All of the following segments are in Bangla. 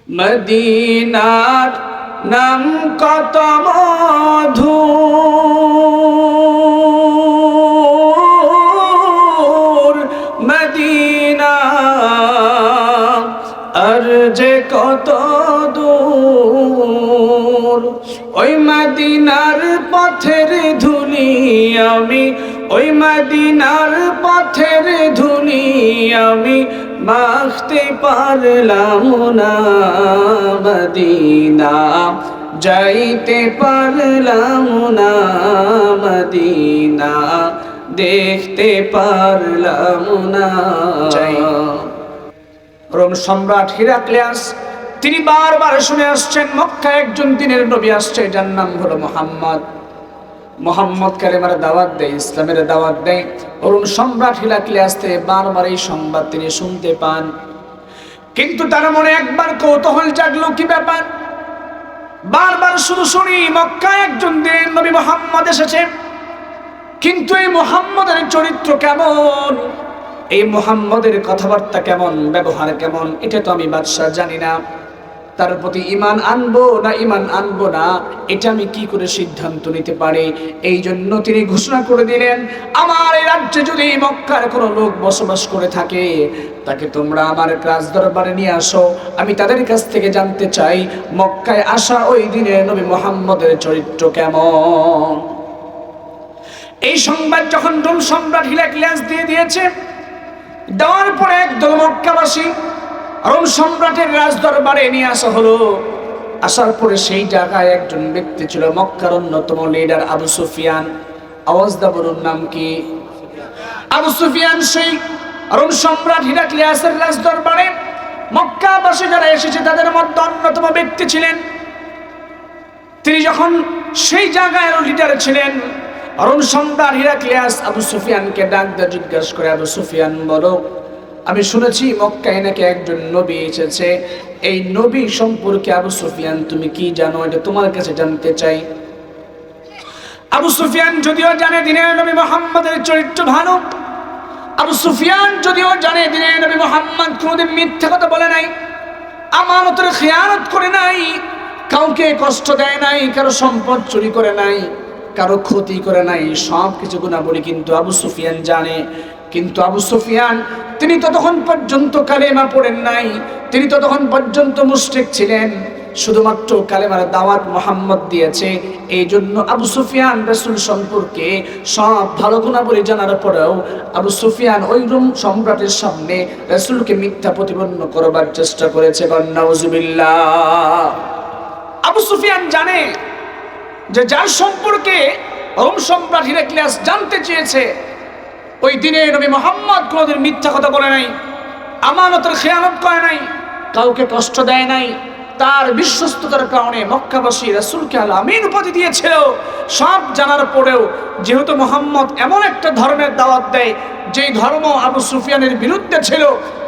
মদিনার নাম কত মধুর, মদিনা আর যে কত দূর। ওই মদিনার পথের ধুলি আমি, ওই মদিনার পথের ধুলি আমি মাখতে পারলাম না। মদিনা যাইতে পারলাম না, মদিনা দেখতে পারলাম না। রোম সম্রাট হিরাক্লিয়াস তিনি বারবার শুনে আসছেন মক্কায় একজন দিনের নবী আসছে, যার নাম হলো মুহাম্মদ। মুহাম্মদ কালেমার দাওয়াত দেয়, ইসলামের দাওয়াত দেয়। রোম সম্রাট হিরাক্লিয়াস থেকে বারবার এই সংবাদ তিনি শুনতে পান, কিন্তু তার মনে একবার কৌতূহল জাগলো, কি ব্যাপার? বারবার শুধু শুনি মক্কায় একজন দিনের নবী মুহাম্মদ এসেছে, কিন্তু এই মুহাম্মদের চরিত্র কেমন, এই মুহাম্মদের কথাবার্তা কেমন, ব্যবহার কেমন, এটা তো আমি বাদশাহ জানি না। তার প্রতি ঈমান আনবো না ঈমান আনবো না, এটা আমি কি করে সিদ্ধান্ত নিতে পারি? এই জন্য তিনি ঘোষণা করে দিলেন, আমার এই রাজ্যে যদি মক্কার কোনো লোক বসবাস করে থাকে, তাকে তোমরা আমার রাজ দরবারে নিয়ে আসো। আমি তাদের কাছ থেকে জানতে চাই মক্কায় আসা ওই দিনে নবী মুহাম্মদের চরিত্র কেমন। এই সংবাদ যখন রোম সম্রাট হিরাক্লিয়াস দিয়ে দিয়েছে, দেওয়ার পরে একদল মক্কাবাসী রোম সম্রাটের রাজ দরবারে নিয়ে আসা হলো। আসার পরে সেই জায়গায় একজন ব্যক্তি ছিল, মক্কার অন্যতম লিডার আবু সুফিয়ান। আওয়াজ দা বলুন, নাম কি? আবু সুফিয়ান সেই রোম সম্রাট হিরাক্লিয়াসের রাজ দরবারে মক্কাবাসী যারা এসেছে তাদের মধ্যে অন্যতম ব্যক্তি ছিলেন। তিনি যখন সেই জায়গায় লিডার ছিলেন, রোম সম্রাট হিরাক্লিয়াস আবু সুফিয়ানকে ডাক দিয়ে জিজ্ঞাসা করে, আবু সুফিয়ান বলো, আমি শুনেছি মক্কায় নাকি একজন নবী এসেছে, এই নবী সম্পর্কে আবু সুফিয়ান তুমি কি জানো? এটা তোমার কাছে জানতে চাই। আবু সুফিয়ান যদিও জানে দিনের নবী মুহাম্মদের চরিত্র ভালো, আবু সুফিয়ান যদিও জানে দিনের নবী মুহাম্মদ কোনোদিন মিথ্যা কথা বলে নাই, আমানতের খেয়ানত করে নাই, কাউকে কষ্ট দেয় নাই, কারো সম্পদ চুরি করে নাই, কারো ক্ষতি করে নাই, সব কিছু গুণাবলী কিন্তু আবু সুফিয়ান জানে। কিন্তু আবু সুফিয়ান তিনি ততক্ষণ পর্যন্ত কালেমা পড়েন নাই, তিনি ততক্ষণ পর্যন্ত মুশরিক ছিলেন, শুধুমাত্র কালেমার দাওয়াত মুহাম্মদ দিয়েছে। এই জন্য আবু সুফিয়ান রাসূল সম্পর্কে সব ভালো গুণাবলী জানার পরেও আবু সুফিয়ান ওই রোম সম্রাটের সামনে রাসূলকে মিথ্যা প্রতিপন্ন করবার চেষ্টা করেছে। নাউজুবিল্লাহ। আবু সুফিয়ান জানে যে যার সম্পর্কে রোম সম্রাট হিরাক্লিয়াস জানতে চেয়েছে, ওই দিনে নবী মুহাম্মদ কোনোদিন মিথ্যা কথা বলে নাই, আমানতের খেয়ানত করে নাই, কাউকে কষ্ট দেয় নাই, তার বিশ্বস্ততার কারণে মক্কাবাসী রাসূলকে আল আমিন উপাধি দিয়েছিল। সব জানার পরেও যেহেতু মুহাম্মদ এমন একটা ধর্মের দাওয়াত দেয় যেই ধর্ম আবু সুফিয়ানের বিরুদ্ধে ছিল,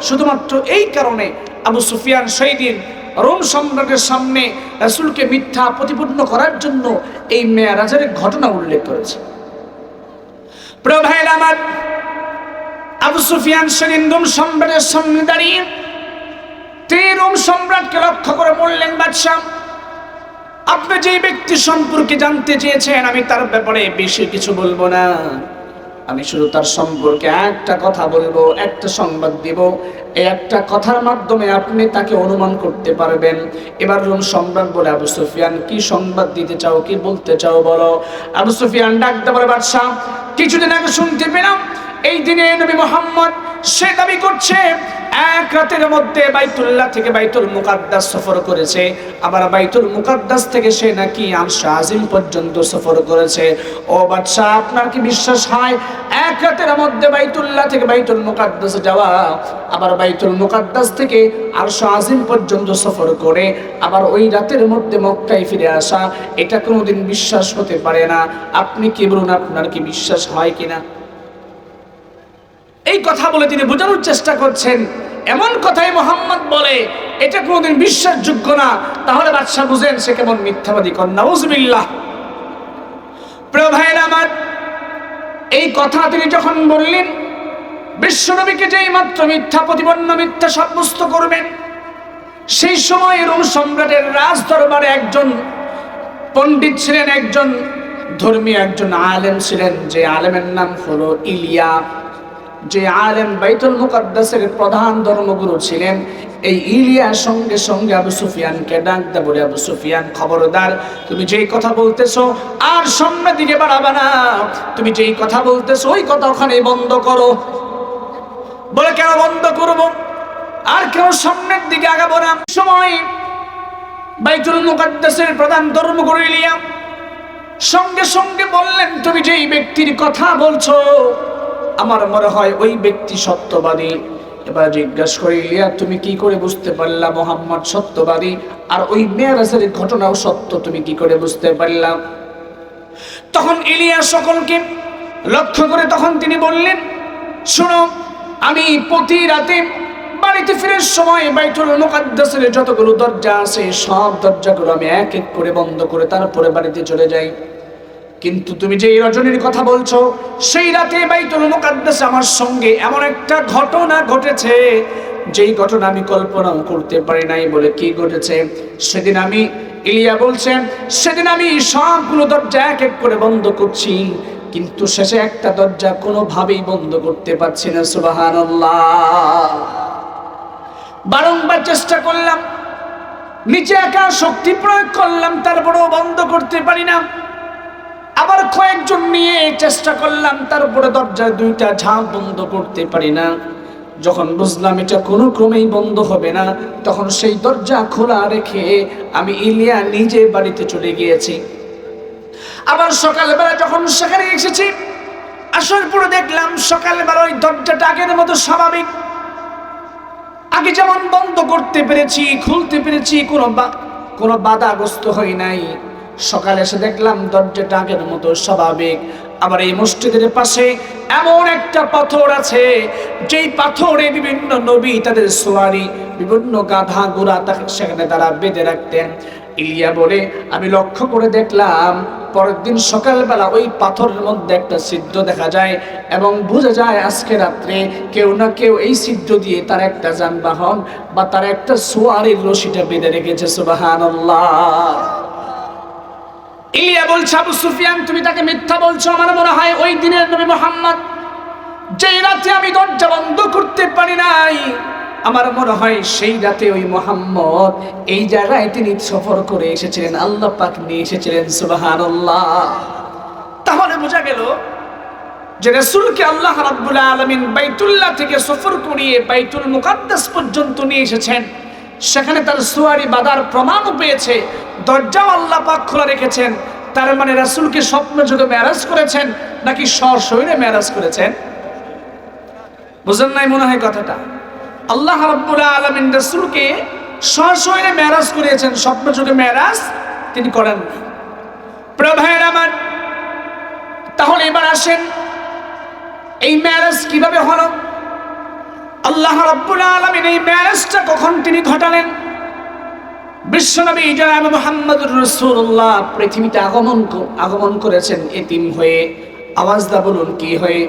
শুধুমাত্র এই কারণে আবু সুফিয়ান সেই দিন রোম সম্রাটের সামনে রাসূলকে মিথ্যা প্রতিপন্ন করার জন্য এই মেরাজের ঘটনা উল্লেখ করেছে। প্রিয় ভাইরা আমার, আবু সুফিয়ান সেদিন রোম সম্রাটের সামনে দাঁড়িয়ে তিনি রোম সম্রাটকে লক্ষ্য করে বললেন, বাদশাহ, আপনি যে ব্যক্তি সম্পর্কে জানতে চেয়েছেন আমি তার ব্যাপারে বেশি কিছু বলবো না, আমি শুধু তার সম্পর্কে একটা কথা বলবো, একটা সংবাদ দিব, এই একটা কথার মাধ্যমে আপনি তাকে অনুমান করতে পারবেন। এবার রোম সম্রাট বলে, আবু সুফিয়ান কি সংবাদ দিতে চাও, কি বলতে চাও বলো। আবু সুফিয়ান ডাকতে বলে, বাদশাহ, কিছুদিন আগে শুনতে পেলাম এই দিনে নবী মুহাম্মদ সে দাবি করছে এক রাতের মধ্যে বাইতুল্লাহ থেকে বাইতুল মুকাদ্দাস সফর করেছে, আবার বাইতুল মুকাদ্দাস থেকে সে নাকি আরশ আজিম পর্যন্ত সফর করেছে। ও বাদশাহ, আপনার কি বিশ্বাস হয় এক রাতের মধ্যে বাইতুল্লাহ থেকে বাইতুল মুকাদ্দাস যাওয়া, আবার বাইতুল মুকাদ্দাস থেকে আরশ আজিম পর্যন্ত সফর করে আবার ওই রাতের মধ্যে মক্কায় ফিরে আসা, এটা কোনোদিন বিশ্বাস হতে পারে না। আপনি কি বলুন, আপনার কি বিশ্বাস হয় কিনা? এই কথা বলে তিনি বোঝানোর চেষ্টা করছেন, এমন কথাই মুহাম্মদ বলে এটা কোনোদিন বিশ্বাসযোগ্য না, তাহলে বাদশা বুঝেন সে কেমন মিথ্যাবাদী। নাউজুবিল্লাহ। প্রিয় ভাইরা আমার, এই কথা তিনি যখন বললেন, বিশ্বনবীকে যেই মাত্র মিথ্যা প্রতিপন্ন, মিথ্যা সাব্যস্ত করবেন, সেই সময় রোম সম্রাটের রাজ দরবারে একজন পণ্ডিত ছিলেন, একজন ধর্মীয় একজন আলেম ছিলেন, যে আলেমের নাম হলো ইলিয়া। যে আলেম বাইতুল মুকাদ্দাসের প্রধান ধর্মগুরু ছিলেন। এই ইলিয়া সঙ্গে সঙ্গে আবু সুফিয়ানকে ডাক দেয়, বলে আবু সুফিয়ান, খবরদার, তুমি যেই কথা বলতেছো আর সামনের দিকে বাড়াবা না, তুমি যেই কথা বলতেছো ওই কথা ওখানে বন্ধ করো। বলে কেন বন্ধ করবো, আর কেন সামনের দিকে আগাবো না? সময় বাইতুল মুকাদ্দাসের প্রধান ধর্মগুরু ইলিয়া সঙ্গে সঙ্গে বললেন, তুমি যেই ব্যক্তির কথা বলছো আমার মনে হয় ওই ব্যক্তি সত্যবাদী। এবার জিজ্ঞাসা করে, ইলিয়া তুমি কি করে বুঝতে পারলা মুহাম্মদ সত্যবাদী, আর ওই মেরাজের ঘটনাও সত্য, তুমি কি করে বুঝতে পারলা? তখন ইলিয়া সকলকে লক্ষ্য করে তখন তিনি বললেন, শোনো, আমি প্রতি রাতে বাড়িতে ফেরার সময় বাইতুল মুকাদ্দাসের যতগুলো দরজা আছে সব দরজাগুলো আমি এক এক করে বন্ধ করে তারপরে বাড়িতে চলে যাই। কিন্তু তুমি যে রজনীর কথা বলছো, সেই রাতে বাইতুল মুকাদ্দাসে আমার সঙ্গে এমন একটা ঘটনা ঘটেছে যেই ঘটনা আমি কল্পনাও করতে পারি নাই। বলে কি ঘটেছে? সেদিন আমি, ইলিয়া বলছেন, সেদিন আমি সবগুলো দরজা এক এক করে বন্ধ করছি, কিন্তু শেষে একটা দরজা কোনোভাবেই বন্ধ করতে পারছি না। সুবহানাল্লাহ। বারংবার চেষ্টা করলাম, নিচে একা শক্তি প্রয়োগ করলাম, তারপরেও বন্ধ করতে পারি না। আবার কয়েকজন নিয়ে চেষ্টা করলাম, তারপরে দরজা দুইটা ঝাঁপ বন্ধ করতে পারি না। যখন বুঝলাম এটা কোনো ক্রমেই বন্ধ হবে না, তখন সেই দরজা খোলা রেখে আমি ইলিয়া নিজে বাড়িতে চলে গিয়েছি। আবার সকালবেলা যখন সেখানে এসেছি, আসার পরে দেখলাম সকালবেলা ওই দরজাটা আগের মতো স্বাভাবিক, আগে যেমন বন্ধ করতে পেরেছি, খুলতে পেরেছি, কোনো বাধাগ্রস্ত হয় নাই। সকালে এসে দেখলাম দরজাটা আগের মতো স্বাভাবিক। আবার এই মসজিদের পাশে এমন একটা পাথর আছে, যেই পাথরে বিভিন্ন নবী তাদের সোয়ারি, বিভিন্ন গাধা ঘোড়া সেখানে তারা বেঁধে রাখতেন। ইলিয়া বলে, আমি লক্ষ্য করে দেখলাম পরের দিন সকালবেলা ওই পাথরের মধ্যে একটা ছিদ্র দেখা যায়, এবং বোঝা যায় আজকে রাত্রে কেউ না কেউ এই ছিদ্র দিয়ে তার একটা যানবাহন বা তার একটা সোয়ারির রশিটা বেঁধে রেখেছে। সুবহানাল্লাহ। ইলিয়া বলছে, আবু সুফিয়ান তুমি তাকে মিথ্যা বলছো। আমার মনে হয় ওই দিনের নবী মুহাম্মদ যেই রাতে আমি দরজা বন্ধ করতে পারি নাই, আমার মনে হয় সেই রাতে ওই মুহাম্মদ এই জায়গায় তিনি সফর করে এসেছিলেন, আল্লাহ পাক নিয়ে এসেছিলেন। সুবহানাল্লাহ। তাহলে বোঝা গেল যে রাসূলকে আল্লাহ রাব্বুল আলামিন বাইতুল্লাহ থেকে সফর করিয়ে বাইতুল মুকাদ্দাস পর্যন্ত নিয়ে এসেছেন। সেখানে তার সুয়ারি বাঁধার প্রমাণও পেয়েছে, দরজাও আল্লাহ পাক খোলা রেখেছেন। তার মানে রাসূলকে স্বপ্ন যুগে মেরাজ করেছেন নাকি সশরীরে মেরাজ করেছেন? বুঝেন নাই মনে হয় কথাটা? আল্লাহ রাব্বুল আলামিন রাসূলকে সশরীরে মেরাজ করেছেন, স্বপ্ন যুগে মেরাজ তিনি করেন না। প্রিয় ভাইয়েরা আমার, তাহলে এবার আসেন এই মেরাজ কিভাবে হলো? আল্লাহ রাব্বুল আলামিন এই মেরাজটা কখন তিনি ঘটালেন? বিশ্বনবী জনাব মুহাম্মদুর রাসূলুল্লাহ পৃথিবীতে আগমন করেছেন এতিম হয়ে। আওয়াজ দা বলুন, কি হয়ে?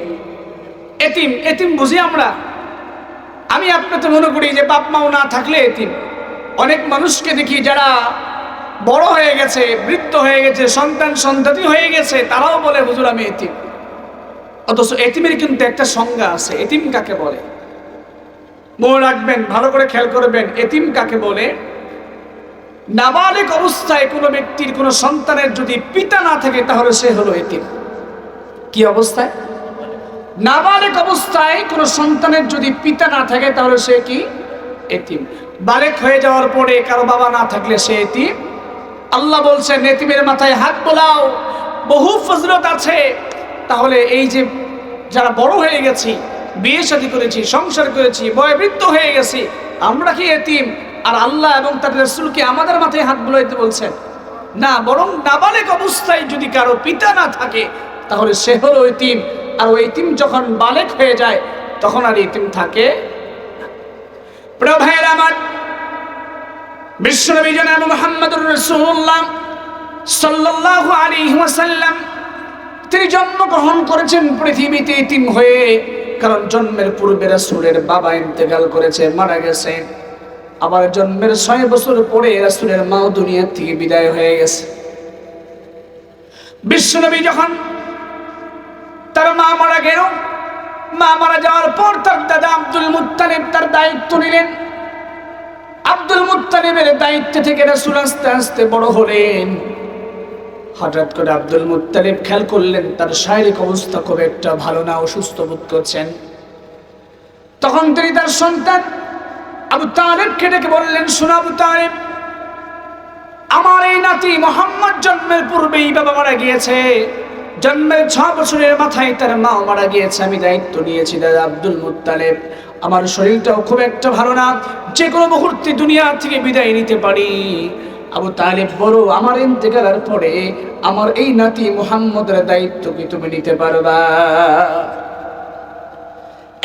এতিম। এতিম বুঝি আমরা? আমি আপনি তো মনে করি যে বাপ মাও না থাকলে এতিম। অনেক মানুষকে দেখি যারা বড় হয়ে গেছে, বৃদ্ধ হয়ে গেছে, সন্তান হয়ে গেছে, তারাও বলে হুজুর আমি এতিম। অথচ এতিমের কিন্তু একটা সংজ্ঞা আছে। এতিম কাকে বলে মনে রাখবেন, ভালো করে খেয়াল করবেন। এতিম কাকে বলে? নাবালিগ অবস্থায় কোনো ব্যক্তির, কোনো সন্তানের যদি পিতা না থাকে তাহলে সে হলো এতিম। কি অবস্থায়? নাবালিগ অবস্থায় কোনো সন্তানের যদি পিতা না থাকে তাহলে সে কি? এতিম। বালেক হয়ে যাওয়ার পরে কারো বাবা না থাকলে সে এতিম। আল্লাহ বলছেন এতিমের মাথায় হাত বোলাও, বহু ফজিলত আছে। তাহলে এই যে যারা বড় হয়ে গেছি, বিয়ে শাদী করেছি, সংসার করেছি, বয়োবৃদ্ধ হয়ে গেছি, আমরা কি এতিম? আর আল্লাহ এবং তার রাসূলকে আমাদের মাথায় হাত বুলাইতে বলছেন না, বরং নাবালিগ অবস্থায় যদি কারো পিতা না থাকে তাহলে সে হলো এতিম। আর ওই এতিম যখন বালেগ হয়ে যায় তখন আর এতিম থাকে। প্রিয় ভাইয়েরা আমার, বিশ্বনবী জনাব মুহাম্মদুর রাসূলুল্লাহ সাল্লাল্লাহু আলাইহি ওয়াসাল্লাম তিনি জন্মগ্রহণ করেছেন পৃথিবীতে এতিম হয়ে। কারণ জন্মের পূর্বে রাসূলের বাবা ইন্তেকাল করেছে, মারা গেছে। আবার জন্মের 6 বছর পরে রাসূলের মাও দুনিয়া থেকে বিদায় হয়ে গেছে। বিশ্বনবী যখন তার মা মারা গেল, মা মারা যাওয়ার পর তার দাদা আব্দুল মুত্তালিব তার দায়িত্ব নিলেন। আব্দুল মুত্তালিবের দায়িত্ব থেকে রাসূল আস্তে আস্তে বড় হলেন। হঠাৎ করে আব্দুল মুত্তালিব খেয়াল করলেন তার শারীরিক অবস্থা খুব একটা ভালো না, অসুস্থ বোধ করছেন। তখন তিনি তার সন্তান আবু তালেবকে ডেকে বললেন, শোনো আবু তালেব, আমার এই নাতি মুহাম্মদ জন্মের পূর্বেই বাবা মারা গিয়েছে, জন্মের 6 বছরের মাথায় তার মা মারা গিয়েছে। আমি দায়িত্ব নিয়েছি দাদা আব্দুল মুত্তালিব, আমার শরীরটাও খুব একটা ভালো না, যে কোনো মুহূর্তে দুনিয়া থেকে বিদায় নিতে পারি। আবু তালেব বলো, আমার ইন্তেকালের পরে আমার এই নাতি মুহাম্মদের দায়িত্ব কি তুমি নিতে পারবা?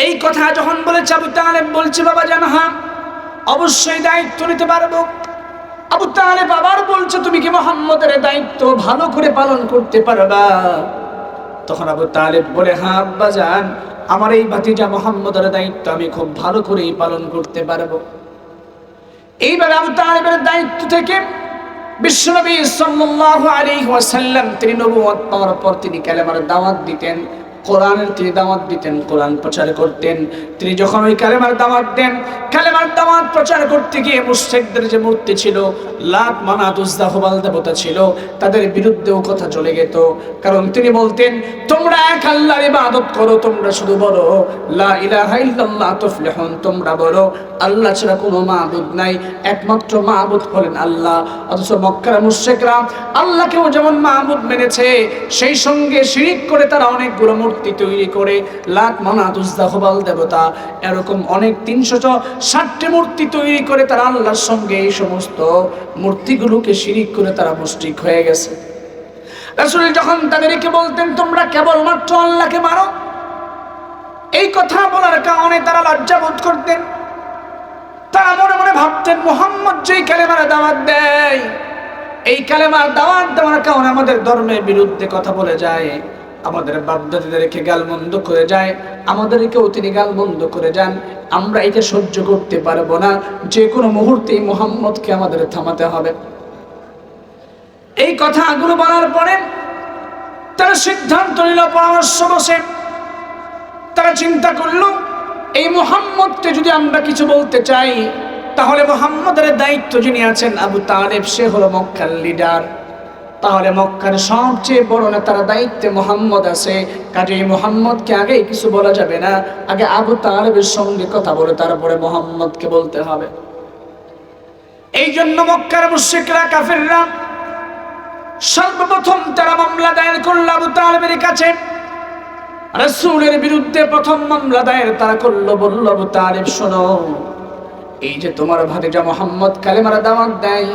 এই কথা যখন বলেছে আবু তালেব বলছে, বাবা জান হ্যাঁ, অবশ্যই দায়িত্ব নিতে পারবো। আবু তালেব আবার বলছে, তুমি কি মুহাম্মদের দায়িত্ব ভালো করে পালন করতে পারবা? তখন আবু তালেব বলে, হ্যাঁ আব্বা জান, আমার এই ভাতিজা মুহাম্মদের দায়িত্ব আমি খুব ভালো করেই পালন করতে পারবো। এইভাবে আবু তালেবের দায়িত্ব থেকে বিশ্বনবী সাল্লাল্লাহু আলাইহি ওয়াসাল্লাম তিনি নবুয়ত পাওয়ার পর তিনি কালেমার দাওয়াত দিতেন, কোরআনের তিনি দাওয়াত দিতেন, কোরআন প্রচার করতেন। তিনি যখন ওই কালেমার দাওয়াত দেন, কালেমার দাওয়াত প্রচার করতে গিয়ে মুশরিকদের যে মূর্তি ছিল, লাত মানাত উজ্জা হুবাল দেবতা ছিল, তাদের বিরুদ্ধেও কথা চলে যেত। কারণ তিনি বলতেন, তোমরা এক আল্লাহর ইবাদত করো, তোমরা শুধু বলো লা ইলাহা ইল্লাল্লাহ তুফলিহুন, তোমরা বলো আল্লাহ ছাড়া কোনো মাবুদ নাই, একমাত্র মাবুদ হলেন আল্লাহ। অথচ মক্কার মুশরিকরা আল্লাহকেও যেমন মাবুদ মেনেছে, সেই সঙ্গে শিরিক করে তারা অনেকগুলো মূর্তি তৈরি করে, লাত মানাত উজ্জা হুবাল দেবতা এরকম অনেক 360টি মূর্তি তৈরি করে তারা আল্লাহর সঙ্গে এই সমস্ত মূর্তিগুলোকে শিরিক করে তারা মুশরিক হয়ে গেছে। রাসূল যখন তাদেরকে বলতেন, তোমরা কেবলমাত্র আল্লাহকে মানো, এই কথা বলার কারণে তারা লজ্জা বোধ করতেন। তারা মনে মনে ভাবতেন, মুহাম্মদ যেই কালেমার দাওয়াত দেয়, এই কালেমার দাওয়াত দেওয়ার কারণে আমাদের ধর্মের বিরুদ্ধে কথা বলে যায়, আমাদের বাপ-দাদাদেরকে গালমন্দ করে যায়, আমাদেরকেও তিনি গালমন্দ করে যান, আমরা এটা সহ্য করতে পারবো না, যে কোনো মুহূর্তেই মুহাম্মদকে আমাদের থামাতে হবে। এই কথাগুলো বলার পরে তারা সিদ্ধান্ত নিল, পরামর্শ বসে তারা চিন্তা করলো, এই মুহাম্মদকে যদি আমরা কিছু বলতে চাই, তাহলে মুহাম্মদের দায়িত্ব যিনি আছেন আবু তালেব, সে হলো মক্কার লিডার, তাহলে মক্কার সবচেয়ে বড় নেতার দায়িত্বে মুহাম্মদ আছে। কাজেই মুহাম্মদকে আগে কিছু বলা যাবে না, আগে আবু তালেবের সঙ্গে কথা বলে তারপরে মুহাম্মদকে বলতে হবে। এই জন্য মক্কার মুশরিকরা, কাফিররা সর্বপ্রথম তারা মামলা দায়ের করল আবু তালেবের কাছে। রাসূলের বিরুদ্ধে প্রথম মামলা দায়ের তারা করলো, বলল, আবু তালেব শোনো, এই যে তোমার ভাতিজা মুহাম্মদ কালেমার দাওয়াত দেয়,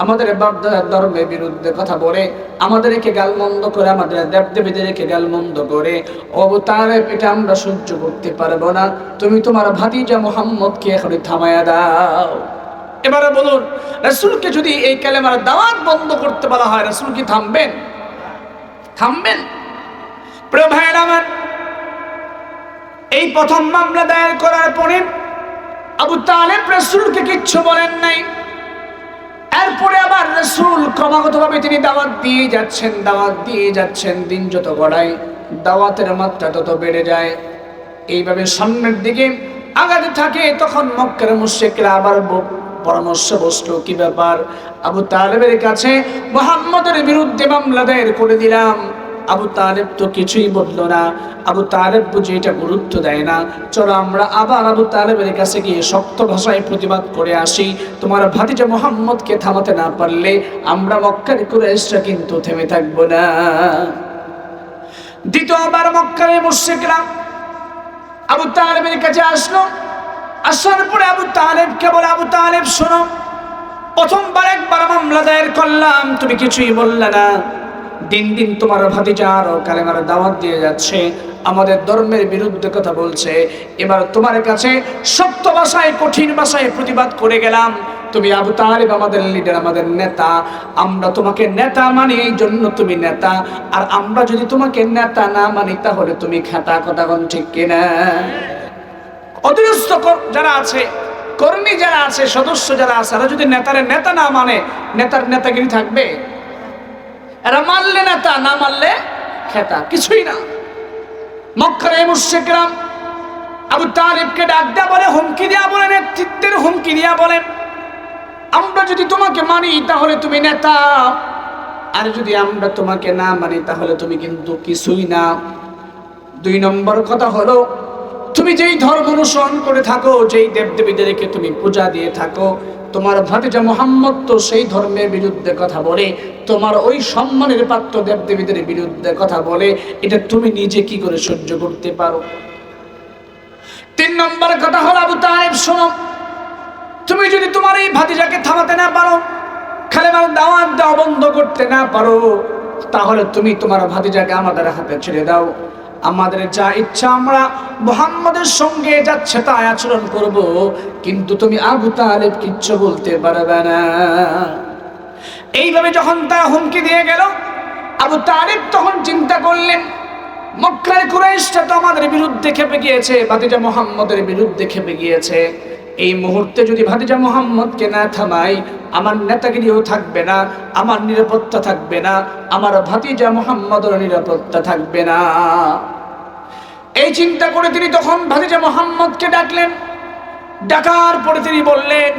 আমাদের বাপ-দাদার ধর্মের বিরুদ্ধে কথা বলে, আমাদেরকে গালমন্দ করে, আমাদের দেবদেবীদেরকে গালমন্দ করে, আবু তালেব এটা আমরা সহ্য করতে পারবো না, তুমি তোমার ভাতিজা মুহাম্মদকে এখনই থামায়া দাও। এবারে বলুন, রাসূলকে যদি এই কালেমার দাওয়াত বন্ধ করতে বলা হয়, রাসূল কি থামবেন? থামবেন? প্রিয় ভাইরা আমার, এই প্রথম মামলা দায়ের করার পরে আবু তালেব রাসূলকে কিচ্ছু বলেন নাই। এরপরে আবার রাসূল ক্রমাগতভাবে তিনি দাওয়াত দিয়ে যাচ্ছেন, দিন যত গড়ায় দাওয়াতের মাত্রা তত বেড়ে যায়। এইভাবে সামনের দিকে আগাতে থাকে। তখন মক্কার মুশরিকরা আবার পরামর্শ বসলো, কি ব্যাপার, আবু তালেবের কাছে মুহাম্মদের বিরুদ্ধে মামলা দায়ের করে দিলাম, আবু তালেব তো কিছুই বললো না, আবু তালেব বুঝে এটা গুরুত্ব দেয় না, চলো আমরা আবার আবু তালেবের কাছে গিয়ে শক্ত ভাষায় প্রতিবাদ করে আসি, তোমার ভাতিজা মুহাম্মদকে থামাতে না পারলে আমরা মক্কার কুরাইশরা কিন্তু থেমে থাকবো না। দ্বিতীয়বার মক্কার মুশরিকরা আবু তালেবের কাছে আসলো। আসার পরে আবু তালেবকে বলে, আবু তালেব শোনো, প্রথমবার একবার মামলা দায়ের করলাম, তুমি কিছুই বললে না, দিন দিন তোমার ভাতিজা আরো কালেমার দাওয়াত দিয়ে যাচ্ছে, আমাদের ধর্মের বিরুদ্ধে কথা বলছে, এবার তোমার কাছে শক্ত ভাষায়, কঠিন ভাষায় প্রতিবাদ করে গেলাম, তুমি আবু তালেব আমাদের লিডার, আমাদের নেতা, আমরা তোমাকে নেতা মানি, এই জন্য তুমি নেতা, আর আমরা যদি তোমাকে নেতা না মানি তাহলে তুমি খাতা, কথা কোন ঠিক কিনা? অধীনস্থ যারা আছে কর্মী যারা আছে, সদস্য যারা আছে, এরা যদি নেতারে নেতা না মানে, নেতার নেতাগিরি থাকবে? এরা মানলে নেতা, না মানলে খেতা, কিছুই না। মক্কার এই মুশরিকরা আবু তালিবকে ডাক দেয়া বলে, হুমকি দেয়া বলে, নেতৃত্বের হুমকি দেয়া বলে, আমরা যদি তোমাকে মানি তাহলে তুমি নেতা, আর যদি আমরা তোমাকে না মানি তাহলে তুমি কিন্তু কিছুই না। 2 নম্বর কথা হলো, তুমি যেই ধর্ম অনুসরণ করে থাকো, যেই দেবদেবীদেরকে তুমি পূজা দিয়ে থাকো, তোমার ভাতিজা মুহাম্মদ তো সেই ধর্মের বিরুদ্ধে কথা বলে, তোমার ওই সম্মানের পাত্র দেবদেবীদের বিরুদ্ধে কথা বলে, এটা তুমি নিজে কি করে সহ্য করতে পারো? 3 নম্বর কথা হলো, আবু তালিব শোনো, তুমি যদি তোমার এই ভাতিজাকে থামাতে না পারো, কালেমার দাওয়াত দেওয়া বন্ধ করতে না পারো, তাহলে তুমি তোমার ভাতিজাকে আমাদের হাতে ছেড়ে দাও। আমাদের যা ইচ্ছা আমরা মুহাম্মাদের সঙ্গে যাচ্ছে তাই আচরণ করব, কিন্তু তুমি আবু তালিব কিচ্ছু বলতে পারবে না। এইভাবে যখন তারা হুমকি দিয়ে গেল, আবু তালিব তখন চিন্তা করলেন, মক্কার কুরাইশরা তো আমাদের বিরুদ্ধে খেপে গিয়েছে, ভাতিজা মুহাম্মাদের বিরুদ্ধে খেপে গিয়েছে। এই মুহূর্তে যদি ভাতিজা মুহাম্মদকে না থামাই, আমার নেতাগিরিও থাকবে না, আমার নিরাপত্তা থাকবে না, আমার ভাতিজা মুহাম্মদের নিরাপত্তা থাকবে না। এই চিন্তা করে তিনি তখন ভাতিজা মুহাম্মদকে ডাকলেন। ডাকার পরে তিনি বললেন,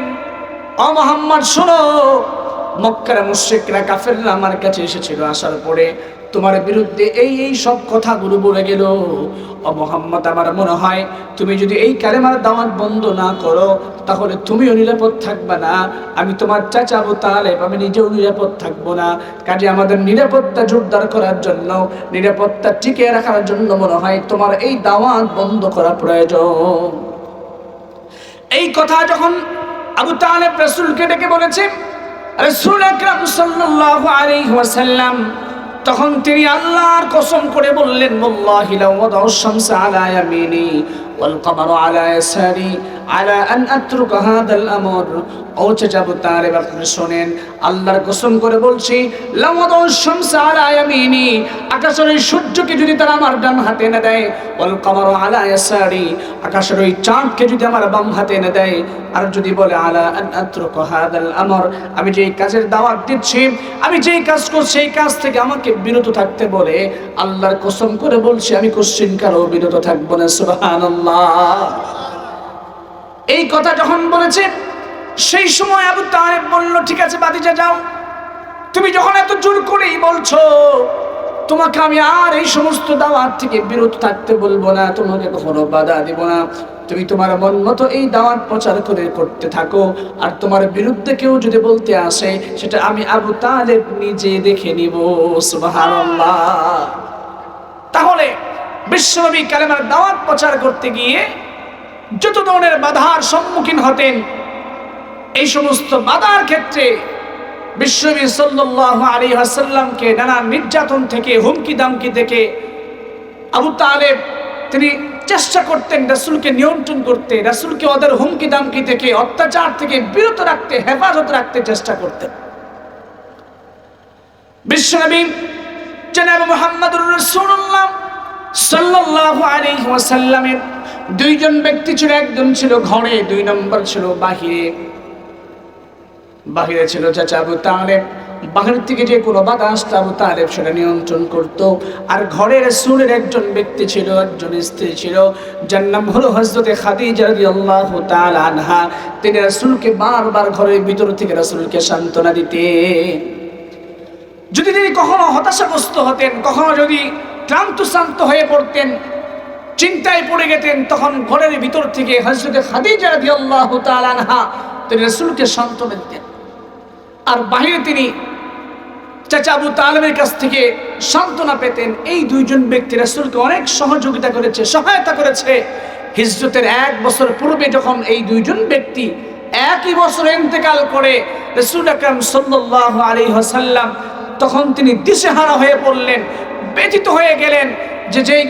ও মুহাম্মদ শোনো, মক্কার মুশরিকরা কাফেররা আমার কাছে এসেছিল, আসার পরে তোমার বিরুদ্ধে এই সব কথাগুলো বলে গেল। ও মুহাম্মদ, আমার মনে হয় তুমি যদি এই কালেমার দাওয়াত বন্ধ না করো তাহলে তুমিও নিরাপদ থাকবে না, আমি তোমার চাচা আবু তালেব আমি নিজেও নিরাপদ থাকবো না। কাজে আমাদের নিরাপত্তা জোরদার করার জন্য, নিরাপত্তা টিকিয়ে রাখার জন্য মনে হয় তোমার এই দাওয়াত বন্ধ করা প্রয়োজন। এই কথা যখন আবু তালেব রাসূলকে ডেকে বলেছে, রাসূল আকরাম সাল্লাল্লাহু আলাইহি ওয়াসাল্লাম তখন তিনি আল্লাহর কসম করে বললেন, ওয়াল্লাহি লাউ ওয়াদাউ শামসা আলা ইয়ামিনি ওয়াল কমারু আলা ইয়াসারি আলা আন আতরুকা হাদাল আমর। ও চাচা আবু তালেব, আপনি শুনেন, আল্লাহর কসম করে বলছি, লাউ ওয়াদাউ শামসা আলা ইয়ামিনি, আকাশের ওই সূর্যকে যদি তারা আমার ডান হাতে এনে দেয়, ওয়াল কমারু আলা ইয়াসারি, আকাশের ওই চাঁদকে যদি আমার বাম হাতে এনে দেয়, আর যদি বলে আলা আন আতরুকা হাদাল আমর, আমি যেই কাজের দাওয়াত দিচ্ছি, আমি যেই কাজ করছি সেই কাজ থেকে আমাকে বিরত থাকতে বলে, আল্লাহর কসম করে বলছি আমি কোশ্চিন কারো বিরত থাকবো না। সুবহানাল্লাহ। এই কথা যখন বলেছে, সেই সময় আবু তালেব বলল, ঠিক আছে ভাতিজা যাও, তুমি যখন এত জোর করেই বলছো, তোমাকে আমি আর এই সমস্ত দাওয়াত থেকে বিরত থাকতে বলবো না, তোমাকে কখনো বাধা দিব না, তুমি তোমার মন মতো এই দাওয়াত প্রচার করে করতে থাকো, আর তোমার বিরুদ্ধে কেউ যদি বলতে আসে সেটা আমি আবু তালেব নিজে দেখে নিব। সুবহানাল্লাহ। তাহলে বিশ্বনবী কালেমার দাওয়াত প্রচার করতে গিয়ে যত ধরনের বাধার সম্মুখীন হতেন, এই সমস্ত বাধার ক্ষেত্রে বিশ্বনবী সাল্লাল্লাহু আলাইহি ওয়াসাল্লামকে নানা নির্যাতন থেকে, হুমকি দামকি থেকে আবু তালেব তিনি চেষ্টা করতেন রাসূলকে নিয়ন্ত্রণ করতে, রাসূলকে ওদের হুমকি দামকি থেকে, অত্যাচার থেকে বিরত রাখতে, হেফাজত রাখতে চেষ্টা করতেন। বিশ্বনবী জনাব মুহাম্মদুর রাসূলুল্লাহ সাল্লাল্লাহু আলাইহি ওয়াসাল্লামের 2 জন ব্যক্তি ছিল, একজন ছিল ঘরে, 2 নম্বর ছিল বাহিরে। বাহিরে ছিল চাচা আবু তালেব, বাহির থেকে যে কোনো বাধা আসতো আবু তালেব সেটা নিয়ন্ত্রণ করত। আর ঘরের রাসূলের একজন ব্যক্তি ছিল, একজন স্ত্রী ছিল, যার নাম হলো হযরতে খাদিজা রাদিয়াল্লাহু তাআলা আনহা। তিনি রাসূলকে বারবার ঘরের ভিতর থেকে রাসূলকে সান্ত্বনা দিতেন। যদি তিনি কখনো হতাশাগ্রস্ত হতেন, কখনো যদি ক্লান্ত হয়ে পড়তেন, চিন্তায় পড়ে গেতেন, তখন ঘরের ভিতর থেকে হযরতে খাদিজা রাদিয়াল্লাহু তাআলা আনহা তিনি রাসূলকে সান্ত্বনা দিতেন। আর বাহিরে তিনি চাচা আবু তালেবের কাছ থেকে সান্ত্বনা পেতেন। এই 2 জন ব্যক্তি রাসূলকে অনেক সহযোগিতা করেছে, সহায়তা করেছে। হিজরতের 1 বছর পূর্বে যখন এই 2 জন ব্যক্তি একই বছরে ইন্তেকাল করে রাসূল আকরাম সাল্লাল্লাহু আলাইহি ওয়াসাল্লাম, তখন তিনি দিশেহারা হয়ে পড়লেন, ব্যথিত হয়ে গেলেন যে যেই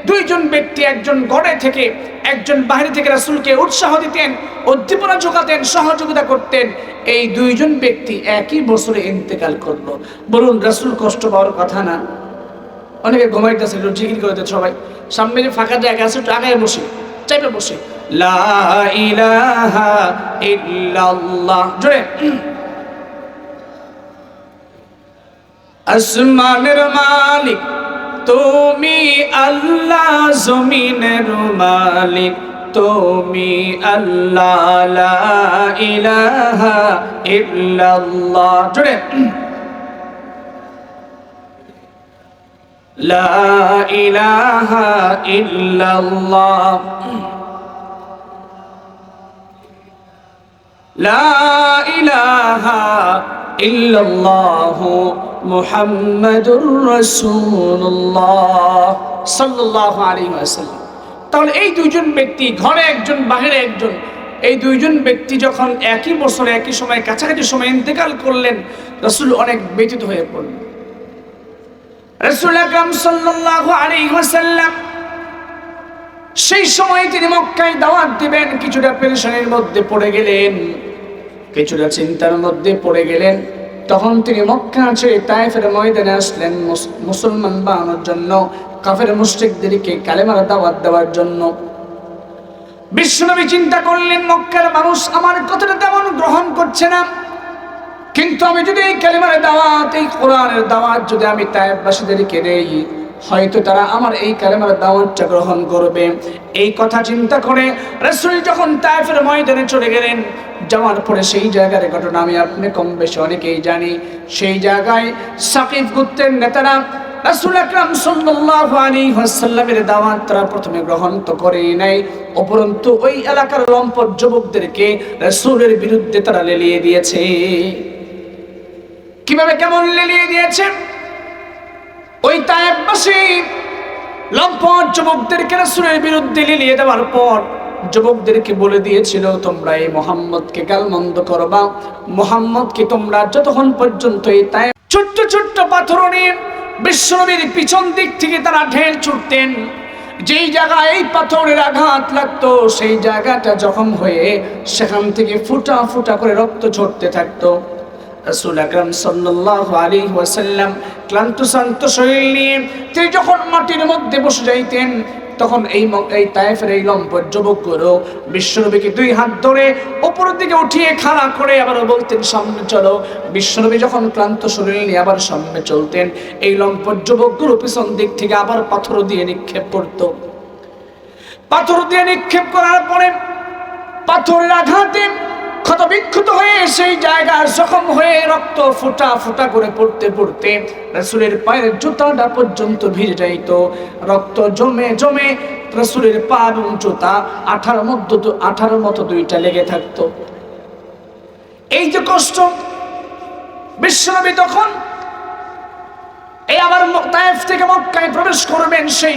2 জন ব্যক্তি, একজন ঘরে থেকে একজন বাইরে থেকে রাসূলকে উৎসাহ দিতেন, উদ্দীপনা যোগাতেন, সহযোগিতা করতেন, এই 2 জন ব্যক্তি একই বছরে ইন্তেকাল করলো। বলুন, রাসূল কষ্ট পাওয়ার কথা না? অনেকে ঘুমাইতেছে, জিকির করতে, সবাই সামনে যে ফাঁকা জায়গা আছে একটু আগায় বসে, চাইপে বসে, লা ইলাহা ইল্লাল্লাহ। জোরে আসমানের মালিক তুমি আল্লাহ, জমিনের মালিক তুমি আল্লাহ, লা ইলাহা ইল্লাল্লাহ। জোরে লা ইলাহা ইল্লাল্লাহ, লা ইলাহা ইল্লাল্লাহু মুহাম্মাদুর রাসূলুল্লাহ সাল্লাল্লাহু আলাইহি ওয়াসাল্লাম। তাহলে এই দুইজন ব্যক্তি, ঘরে একজন বাহিরে একজন, এই দুইজন ব্যক্তি যখন একই বছরে একই সময় কাছাকাছি সময় ইন্তেকাল করলেন, রাসূল অনেক ব্যথিত হয়ে পড়লেন। রাসূল আকরাম সাল্লাল্লাহু আলাইহি ওয়াসাল্লাম সেই সময় তিনি মক্কায় দাওয়াত দিবেন, কিছুটা পেরেশানির মধ্যে পড়ে গেলেন, কিছুটা চিন্তার মধ্যে পড়ে গেলেন। তখন তিনি মক্কা ছেড়ে তায়েফের ময়দানে আসলেন মুসলমান বানানোর জন্য, কাফের মুশরিকদেরকে কালেমার দাওয়াত দেওয়ার জন্য। বিশ্বনবী চিন্তা করলেন, মক্কার মানুষ আমার কথাটা তেমন গ্রহণ করছে না, কিন্তু আমি যদি এই কালেমার দাওয়াত, এই কোরআনের দাওয়াত যদি আমি তায়েফবাসীদেরকে দেই, হয়তো তারা আমার এই কালেমার দাওয়াতটা গ্রহণ করবে। এই কথা চিন্তা করে রাসূল যখন তায়েফের ময়দানে চলে গেলেন, যাওয়ার পরে সেই জায়গার ঘটনা আমি আপনি কম বেশি অনেকেই জানি। সেই জায়গায় সাকিফ গোত্রের নেতারা রাসূল আকরাম সাল্লাল্লাহু আলাইহি ওয়াসাল্লামের দাওয়াত তারা প্রথমে গ্রহণ তো করেই নাই, উপরন্তু ওই এলাকার লম্পট যুবকদেরকে রাসূলের বিরুদ্ধে তারা লেলিয়ে দিয়েছে। কিভাবে কেমন লেলিয়ে দিয়েছে? ওই তায়েফবাসী লম্পট যুবকদেরকে রাসূলের বিরুদ্ধে লেলিয়ে দেওয়ার পর যুবকদেরকে বলে দিয়েছিল, তোমরা এই মুহাম্মদকে গালমন্দ করবা, মুহাম্মদকে তোমরা যতক্ষণ পর্যন্ত এই তায়েফ ছোট্ট ছোট্ট পাথর নিয়ে বিশ্বনবীর পিছন দিক থেকে তারা ঢেল ছুটতেন, যেই জায়গায় এই পাথরের আঘাত লাগতো সেই জায়গাটা জখম হয়ে সেখান থেকে ফুটা ফুটা করে রক্ত ঝরতে থাকতো। রাসূল আকরাম সাল্লাল্লাহু আলাইহি ওয়াসাল্লাম ক্লান্ত শান্ত শরীর নিয়ে তিনি যখন মাটির মধ্যে বসে যাইতেন, তখন এই তায়েফের এই লম্পট যুবকগুলো বিশ্বনবীকে দুই হাত ধরে উপরের দিকে উঠিয়ে খাড়া করে আবার বলতেন, সামনে চলো। বিশ্বনবী যখন ক্লান্ত শরীর নিয়ে আবার সামনে চলতেন, এই লম্পট যুবকগুলো পিছন দিক থেকে আবার পাথর দিয়ে নিক্ষেপ করত। পাথর দিয়ে নিক্ষেপ করার পরে পাথরের আঘাতে ক্ষত বিক্ষত হয়ে সেই জায়গায় জখম হয়ে রক্ত ফুটা ফুটা করে পড়তে পড়তে রাসূলের পায়ের জুতাটা পর্যন্ত ভিজে যাইত। রক্ত জমে জমে রাসূলের পা এবং জুতা আঠার মতো দুইটা লেগে থাকতো। এই যে কষ্ট, বিশ্বনবী তখন এই আবার তায়েফ থেকে মক্কায় প্রবেশ করবেন, সেই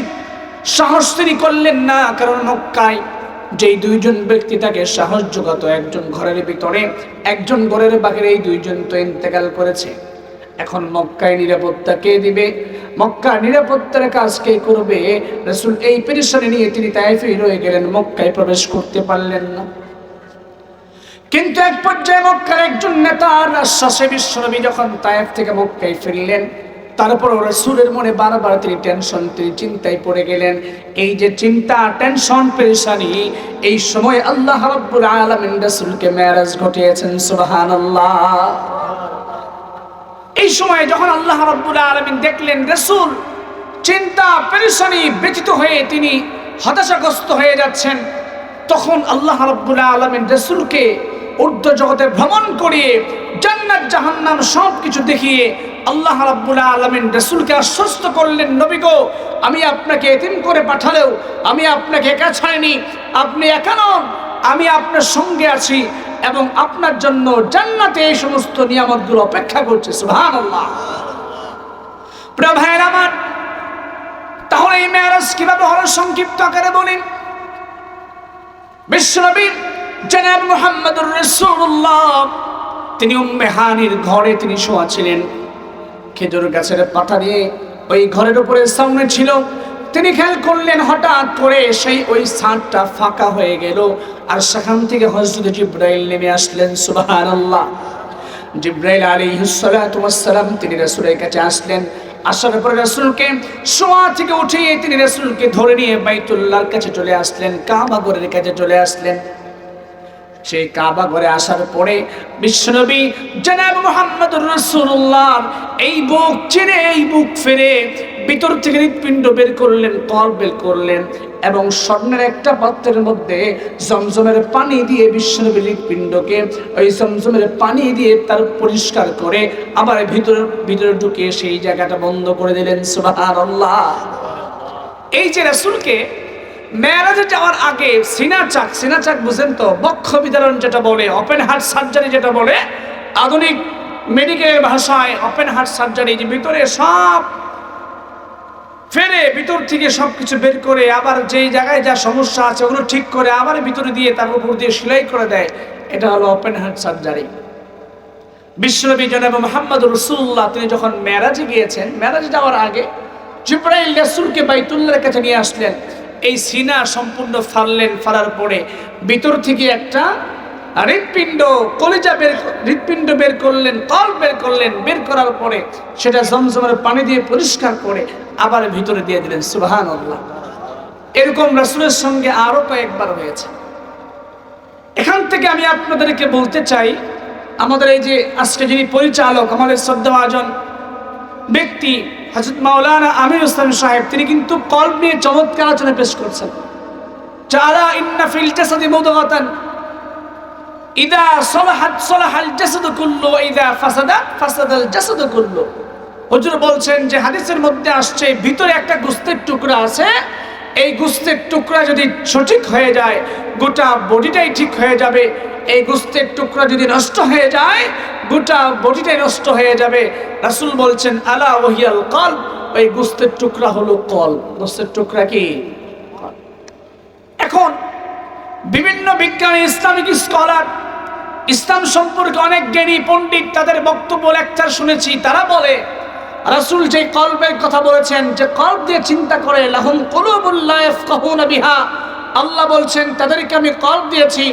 সাহস তিনি করলেন না। কারণ মক্কায় যেই দুইজন ব্যক্তি তাকে সাহস যোগাতো, একজন ঘরের ভিতরে, একজন ঘরের বাহিরে, এই দুইজন তো ইন্তেকাল করেছে। এখন মক্কায় নিরাপত্তা কে দিবে? মক্কার নিরাপত্তার কাজ কে করবে? রাসূল এই পেরেশানি নিয়ে তিনি তায়েফেই রয়ে গেলেন, মক্কায় প্রবেশ করতে পারলেন না। কিন্তু এক পর্যায়ে মক্কার একজন নেতার আশ্বাসে বিশ্বনবী যখন তায়েফ থেকে মক্কায় ফিরলেন, তারপর রাসূলের মনে বারবার তিনি চিন্তায় পড়ে গেলেন। এই যে চিন্তা, টেনশন, পেরেশানি, এই সময় আল্লাহ রাব্বুল আলামিন রাসূলকে মেরাজ ঘটিয়েছেন। সুবহানাল্লাহ। এই সময় যখন আল্লাহ রাব্বুল আলামিন দেখলেন রাসূল চিন্তা, পেরেশানি, ব্যথিত হয়ে তিনি হতাশাগ্রস্ত হয়ে যাচ্ছেন, তখন আল্লাহ রাব্বুল আলামিন রাসূলকে ঊর্ধ্ব জগতে ভ্রমণ করিয়ে জান্নাত জাহান্নাম সব কিছু দেখিয়ে আল্লাহ রাব্বুল আলামিন রাসূলকে আশ্বস্ত করলেন, নবী গো, আমি আপনাকে এতিম করে পাঠালেও আমি আপনাকে একা ছাড়িনি, আপনি একা নন, আমি আপনার সঙ্গে আছি এবং আপনার জন্য জান্নাতে এই সমস্ত নিয়ামতগুলো অপেক্ষা করছে। সুবহানাল্লাহ। প্রিয় ভাইয়েরা আমার, তাহলে এই মেরাজ কিভাবে হলো সংক্ষিপ্ত আকারে বলি। বিশ্বনবী জনাব মুহাম্মদুর রাসূলুল্লাহ তিনি উম্মে হানির ঘরে তিনি শোয়া ছিলেন। খেজুর গাছের পাতা দিয়ে ওই ঘরের উপরে সামনে ছিল। তিনি খেয়াল করলেন হঠাৎ করে সেই ওই ছাদটা ফাঁকা হয়ে গেল, আর সেখান থেকে হযরত জিবরাইল নেমে আসলেন। সুবহানাল্লাহ। জিবরাইল আলাইহিস সালাতু ওয়াস সালাম তিনি রাসূলের কাছে আসলেন, আসার পরে রাসূলকে শোয়া থেকে উঠিয়ে তিনি রাসূলকে ধরে নিয়ে বাইতুল্লাহর কাছে চলে আসলেন, কাবা ঘরের কাছে চলে আসলেন। সেই কাবা ঘরে আসার পরে বিশ্বনবী জনাব মুহাম্মদুর রাসূলুল্লাহ এই বুক চিরে এই বুক ফিরে ভিতর থেকে হৃৎপিণ্ড বের করলেন, কল্ব বের করলেন এবং স্বর্ণের একটা পাত্রের মধ্যে জমজমের পানি দিয়ে বিশ্বনবীর হৃৎপিণ্ডকে ওই জমজমের পানি দিয়ে তার পরিষ্কার করে আবার ভিতরে ঢুকে সেই জায়গাটা বন্ধ করে দিলেন। সুবহানাল্লাহ। এই যে রাসূলকে মেরাজে যাওয়ার আগে সিনা চাক বুঝেন তো, বক্ষ বিদারণ যেটা বলে, ওপেন হার্ট সার্জারি যেটা বলে, আধুনিক মেডিকেল ভাষায় ওপেন হার্ট সার্জারি, যে ভিতরে সব ফেরে ভিতর থেকে সবকিছু বের করে আবার যেই জায়গায় যা সমস্যা আছে ওগুলো ঠিক করে আবার ভিতরে দিয়ে তার উপর দিয়ে সেলাই করে দেয়, এটা হলো ওপেন হার্ট সার্জারি। বিশ্বনবী জনাব মুহাম্মদুর রাসূলুল্লাহ তিনি যখন মেরাজে গিয়েছেন, মেরাজে যাওয়ার আগে জিবরাইল রাসূলকে বাইতুল্লাহর কাছে নিয়ে আসলেন। এই সিনা সম্পূর্ণ ফাড়ার পরে ভিতর থেকে একটা হৃৎপিণ্ড, কলিজা হৃৎপিণ্ড বের করলেন, কল্ব বের করলেন। বের করার পরে সেটা জমজমের পানি দিয়ে পরিষ্কার করে আবার ভিতরে দিয়ে দিলেন। সুবহানাল্লাহ। এরকম রাসূলের সঙ্গে আরো কয়েকবার হয়েছে। এখান থেকে আমি আপনাদেরকে বলতে চাই, আমাদের এই যে আজকে যিনি পরিচালক, আমাদের শ্রদ্ধাভাজন ব্যক্তি হযরত মাওলানা আমির ইসলাম সাহেব, তিনি কিন্তু কল্ব নিয়ে চমৎকার আলোচনা পেশ করছেন। আলা ইন্না ফিল জাসাদি মুদগাতান ইযা সালাহাত সালাহাল জাসাদু কুল্লু ওয়া ইযা ফাসাদাত ফাসাদাল জাসাদু কুল্লু। হুজুর বলছেন যে হাদিসের মধ্যে আসছে ভিতরে একটা গোশতের টুকরা আছে, এই গোশতের টুকরা যদি সঠিক হয়ে যায় গোটা বডিটাই ঠিক হয়ে যাবে। এই গোশতের টুকরা যদি নষ্ট হয়ে যায় গোটা বডিটাই নষ্ট হয়ে যাবে। রাসূল বলছেন আলা ওয়াহিয়াল কলব, ওই গোশতের টুকরা হলো কলব। গোশতের টুকরা কি? এখন বিভিন্ন বিজ্ঞানী, ইসলামিক স্কলার, ইসলাম সম্পর্কে অনেক জ্ঞানী পণ্ডিত, তাদের বক্তব্য লেকচার শুনেছি। তারা বলে রাসূল যে কলবের কথা বলেছেন, যে কলব দিয়ে চিন্তা করে, লাহুম কুলুবুল লা ইয়াফকাহুনা বিহা, আল্লাহ বলছেন তাদেরকে আমি কলব দিয়েছি,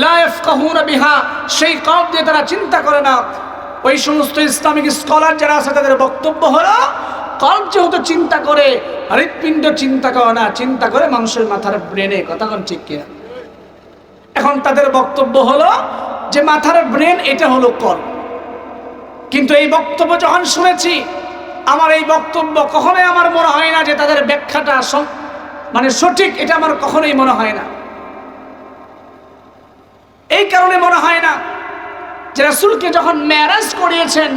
লা ইয়াফকাহুনা বিহা, সেই কলব দিয়ে তারা চিন্তা করে না। ওই সমস্ত ইসলামিক স্কলার যারা আছে তাদের বক্তব্য হলো কলব যেহেতু চিন্তা করে, হৃৎপিণ্ড চিন্তা করে না, চিন্তা করে মানুষের মাথার ব্রেনে। কথা কোন ঠিক কিনা? এখন তাদের বক্তব্য হলো যে মাথার ব্রেন এটা হলো কলব। কিন্তু এই বক্তব্য যখন শুনেছি, আমার এই বক্তব্য কখনোই আমার মনে হয় না যে তাদের ব্যাখ্যাটা মানে সঠিক, এটা আমার কখনোই মনে হয় না। এই কারণে মনে হয় না যে রাসূলকে যখন মেরাজ করিয়েছেন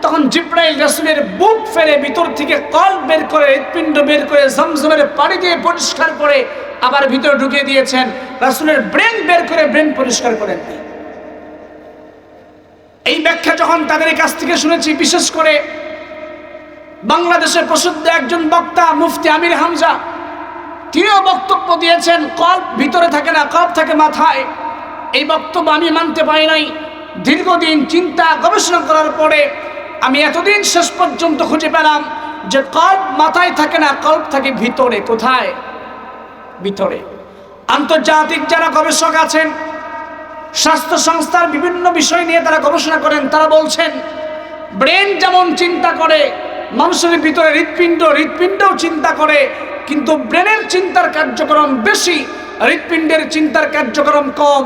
তখন জিবরাইল রাসূলের বুক ফেরে ভিতর থেকে কলব বের করে, হৃৎপিণ্ড বের করে জমজমের পানি দিয়ে পরিষ্কার করে আবার ভিতরে ঢুকিয়ে দিয়েছেন। রাসূলের ব্রেন বের করে ব্রেন পরিষ্কার করেন। এই ব্যাখ্যা যখন তাদের কাছ থেকে শুনেছি, বিশেষ করে বাংলাদেশের প্রসিদ্ধ একজন বক্তা মুফতি আমির হামজা, তিনিও বক্তব্য দিয়েছেন কলব ভিতরে থাকে না, কলব থাকে মাথায়। এই বক্তব্য আমি মানতে পারি নাই। দীর্ঘদিন চিন্তা গবেষণা করার পরে আমি এতদিন শেষ পর্যন্ত খুঁজে পেলাম যে কলব মাথায় থাকে না, কলব থাকে ভিতরে। কোথায়? ভিতরে। আন্তর্জাতিক যারা গবেষক আছেন, স্বাস্থ্য সংস্থার বিভিন্ন বিষয় নিয়ে তারা গবেষণা করেন, তারা বলছেন ব্রেন যেমন চিন্তা করে, মানুষের ভিতরে হৃৎপিণ্ডও চিন্তা করে, কিন্তু ব্রেনের চিন্তার কার্যক্রম বেশি, হৃৎপিণ্ডের চিন্তার কার্যক্রম কম।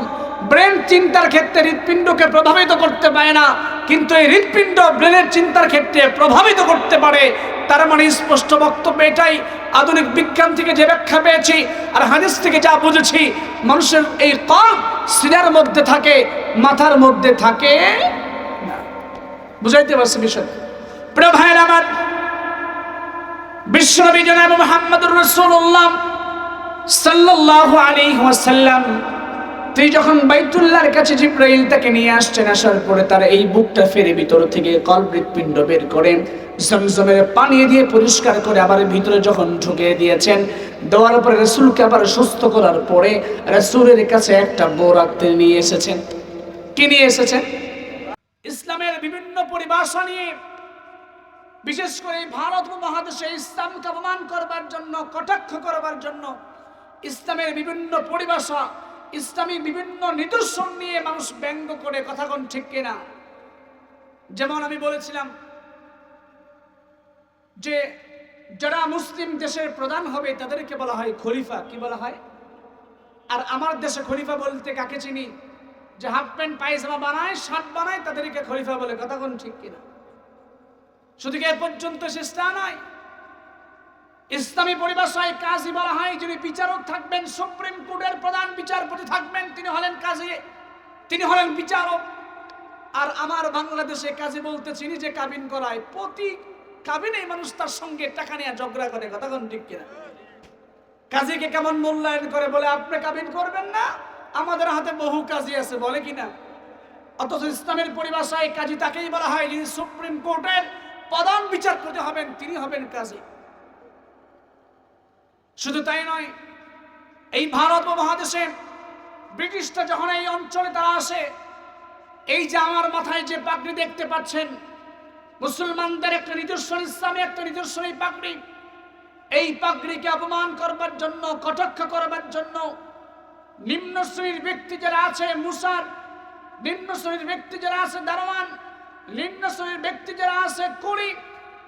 ব্রেন চিন্তার ক্ষেত্রে হৃৎপিণ্ডকে প্রভাবিত করতে পারে না, কিন্তু এই হৃৎপিণ্ড ব্রেনের চিন্তার ক্ষেত্রে প্রভাবিত করতে পারে। তার মানে স্পষ্ট বক্তব্য এটাই, আধুনিক বিজ্ঞান থেকে যে ব্যাখ্যা পেয়েছি আর হাদিস থেকে যা বুঝেছি, মানুষের এই কলব সিনার মধ্যে থাকে, মাথার মধ্যে থাকে না। বুঝাইতে পারছি বিষয়? প্রিয় ভাইয়ের আমার, বিশ্বনবী জনাব মুহাম্মদুর রাসূলুল্লাহ সাল্লাল্লাহু আলাইহি ওয়াসাল্লাম তিনি যখন বাইতুল্লাহর কাছে জিবরাইল তাকে নিয়ে আসছেন, আসার পরে তার এই বুকটা ফেরে ভিতর থেকে কলব হৃৎপিণ্ড বের করে জমজমের পানি দিয়ে পরিষ্কার করে আবার ভিতরে যখন ঢুকিয়ে দিয়েছেন, দেওয়ার পরে রাসূলকে আবার সুস্থ করার পরে রাসূলের কাছে একটা বোরাক তিনি নিয়ে এসেছেন। কি নিয়ে এসেছেন? ইসলামের বিভিন্ন পরিভাষা নিয়ে, বিশেষ করে ভারত উপমহাদেশে ইসলামকে অপমান করবার জন্য, কটাক্ষ করবার জন্য ইসলামের বিভিন্ন পরিভাষা, ইসলামী বিভিন্ন নিদর্শন নিয়ে মানুষ ব্যঙ্গ করে। কথা কোন ঠিক কিনা? যেমন আমি বলেছিলাম যে যারা মুসলিম দেশের প্রধান হবে তাদেরকে বলা হয় খলিফা। কি বলা হয়? আর আমার দেশে খলিফা বলতে কাকে চিনি? যে হাফ প্যান্ট পায়জামা বানায়, শার্ট বানায়, তাদেরকে খলিফা বলে। কথা কোন ঠিক কিনা? শুধু কি এ পর্যন্ত শেষ তা নয়, ইসলামী পরিভাষায় কাজী বলা হয় যিনি বিচারক থাকবেন, সুপ্রিম কোর্টের প্রধান বিচারপতি থাকবেন, তিনি হলেন কাজী, তিনি হলেন বিচারক। আর আমার বাংলাদেশে কাজী বলতে চিনি যে কাবিন করায়, প্রতি কাবিনে মানুষ তার সঙ্গে টাকা নিয়ে ঝগড়া করে। কথা কোন ঠিক কিনা? কাজীকে কেমন মূল্যায়ন করে, বলে আপনি কাবিন করবেন না, আমাদের হাতে বহু কাজী আছে, বলে কিনা? অথচ ইসলামের পরিভাষায় কাজী তাকেই বলা হয় যিনি সুপ্রিম কোর্টের প্রধান বিচারপতি হবেন, তিনি হবেন কাজী। শুধু তাই নয়, এই ভারত মহাদেশে ব্রিটিশরা যখন এই অঞ্চলে তারা আসে, এই যে আমার মাথায় যে পাগড়ি দেখতে পাচ্ছেন, মুসলমানদের একটা নিদর্শন, ইসলামী একটা নিদর্শন এই পাগড়ি। এই পাগড়িকে অপমান করবার জন্য, কটাক্ষ করবার জন্য নিম্ন শ্রেণীর ব্যক্তি যারা আছে মুসার, নিম্ন শ্রেণীর ব্যক্তি যারা আছে দারোয়ান, নিম্ন শ্রেণীর ব্যক্তি যারা আছে কুলি,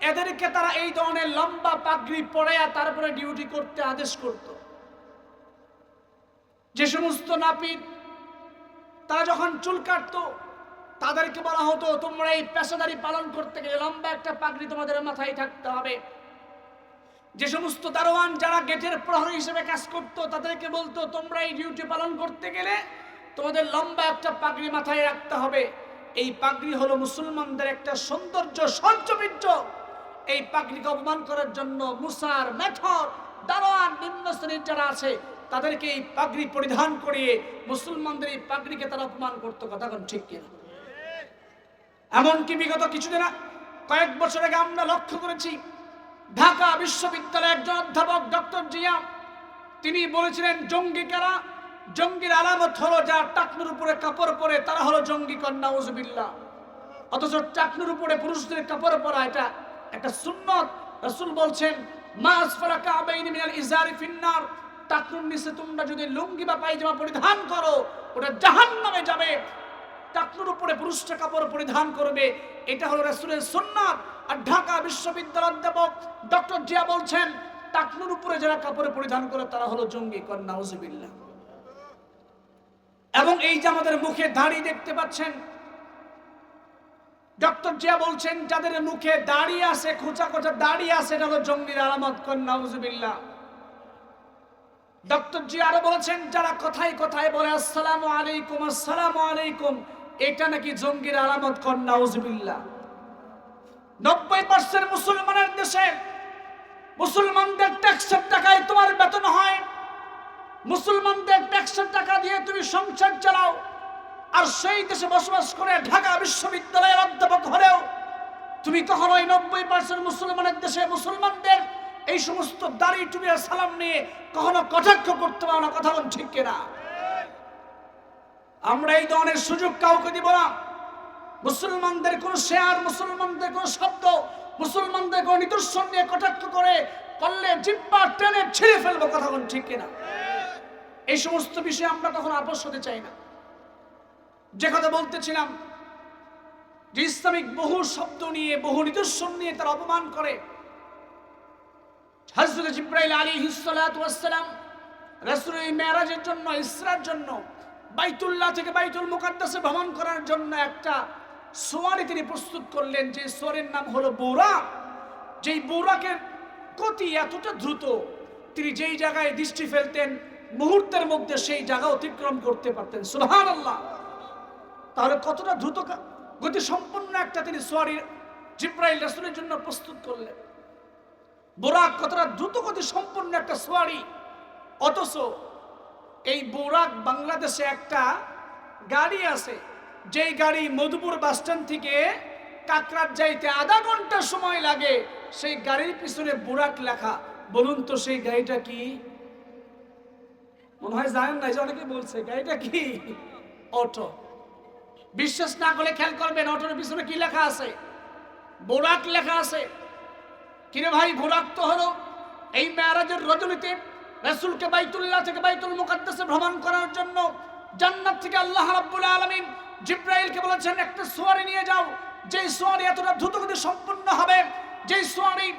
এদেরকে তারা এই ধরনের লম্বা পাগড়ি পরাইয়া তারপরে ডিউটি করতে আদেশ করত। যে সমস্ত নাপিত তারা যখন চুল কাটতো, তাদেরকে বলা হতো তোমরা এই পেশাদারি পালন করতে গেলে লম্বা একটা পাগড়ি তোমাদের মাথায় থাকতে হবে। যে সমস্ত দারোয়ান যারা গেটের প্রহরী হিসেবে কাজ করত, তাদেরকে বলতো তোমরা এই ডিউটি পালন করতে গেলে তোমাদের লম্বা একটা পাগড়ি মাথায় রাখতে হবে। এই পাগড়ি হলো মুসলমানদের একটা সৌন্দর্য, সৌন্দর্য। এই পাগড়িকে অপমান করার জন্য মুসার, মেথর, দারোয়ান, নিম্ন শ্রেণীর যারা আছে তাদেরকে এই পাগড়ি পরিধান করিয়ে মুসলমানদের এই পাগড়িকে তারা অপমান করতো। কথা কোন ঠিক কিনা? এমনকি বিগত কিছুদিন, কয়েক বছর আগে আমরা লক্ষ্য করেছি, ঢাকা বিশ্ববিদ্যালয়ের একজন অধ্যাপক ডক্টর জিয়া, তিনি বলেছিলেন জঙ্গি কারা? জঙ্গির আলামত হলো যার টাকনুর উপরে কাপড় পরে তারা হলো জঙ্গি। নাউজুবিল্লাহ। অথচ টাকনুর উপরে পুরুষদের কাপড় পরা এটা একটা সুন্নত। রাসূল বলছেন মা আসফালা কাবাইনি মিনাল ইজারি ফিন্নার, টাকনুর নিচে তোমরা যদি লুঙ্গি বা পায়জামা পরিধান করো ওটা জাহান্নামে যাবে। টাকনুর উপরে পুরুষরা কাপড় পরিধান করবে, এটা হলো রাসূলের সুন্নাত। আর ঢাকা বিশ্ববিদ্যালয়ের অধ্যাপক ডক্টর জিয়া বলছেন টাকনুর উপরে যারা কাপড় পরিধান করে তারা হলো জঙ্গি। নাউজুবিল্লাহ। এবং এই যে আমাদের মুখে দাড়ি দেখতে পাচ্ছেন, ডক্টর জিয়া বলছেন যাদের মুখে দাড়ি আছে, খোঁচা খোঁচা দাড়ি আছে, এটা হলো জঙ্গির আলামত। নাউজুবিল্লাহ। ডক্টর জিয়া আরো বলেছেন যারা কথায় কথায় বলে আসসালামু আলাইকুম, আসসালামু আলাইকুম, এটা নাকি জঙ্গির আলামত। নাউজুবিল্লাহ। 90% মুসলমানের দেশে মুসলমানদের ট্যাক্সের টাকায় তোমার বেতন হয়, মুসলমানদের ট্যাক্সের টাকা দিয়ে তুমি সংসার চালাও। আর সেই দেশে বসবাস করে ঢাকা বিশ্ববিদ্যালয়ের অধ্যাপক হলেও তুমি কখনোই 90% মুসলমানের দেশে মুসলমানদের এই সমস্ত দাড়ি টুপি আর সালাম নিয়ে কখনো কটাক্ষ করতে পারো না। কথা বল ঠিক কিনা? আমরা এই ধরনের সুযোগ কাউকে দিব না। মুসলমানদের কোন শেয়ার, মুসলমানদের কোন শব্দ, মুসলমানদের কোন নিদর্শন নিয়ে কটাক্ষ করে করলে জিব্বা টেনে ছিঁড়ে ফেলবো। কথা বল ঠিক কিনা? এই সমস্ত বিষয়ে আমরা কখনো আপোষ হতে চাই না। যে কথা বলতেছিলাম যে ইসলামিক বহু শব্দ নিয়ে, বহু নিদর্শন নিয়ে তারা অপমান করে। হযরত জিবরাইল আলাইহিস সালাতু ওয়াস সালাম রাসূলের মেরাজের জন্য, ইসরার জন্য বাইতুল্লাহ থেকে বাইতুল মুকাদ্দাসে ভ্রমণ করার জন্য একটা সোয়ারি তিনি প্রস্তুত করলেন, যে সোয়ারির নাম হলো বুরাক। যেই বুরাকের গতি এতটা দ্রুত, তিনি যেই জায়গায় দৃষ্টি ফেলতেন মুহূর্তের মধ্যে সেই জায়গা অতিক্রম করতে পারতেন। সুবহানাল্লাহ। তাহলে কতটা দ্রুত গতি সম্পন্ন একটা তিনি সোয়ারি জিবরাইল রাসূলের জন্য প্রস্তুত করলেন। বুরাক কতটা দ্রুত গতি সম্পন্ন একটা সোয়ারি। অথচ এই বুরাক বাংলাদেশে একটা গাড়ি আছে, যেই গাড়ি মধুপুর বাস স্ট্যান্ড থেকে কাকরাত যাইতে আধা ঘন্টা সময় লাগে, সেই গাড়ির পিছনে বুরাক লেখা। বলুন তো সেই গাড়িটা কি? মনে হয় জানেন না, যে অনেকে বলছে গাড়িটা কি? অটো। বিশ্বাস না করলে খেয়াল করবেন অটোর পিছনে কি লেখা আছে? বুরাক লেখা আছে। কিরে ভাই, বুরাক তো হলো এই মেরাজের রজনীতে রাসূলকে বাইতুল্লাহ থেকে বাইতুল মুকাদ্দাসে ভ্রমণ করার জন্য জান্নাত থেকে আল্লাহ রাব্বুল আলামিন জিবরাইলকে বলেছেন একটা সোয়ারি নিয়ে যাও, যেই সোয়ারি এতটা দ্রুতগতি সম্পন্ন হবে, যেই সোয়ারি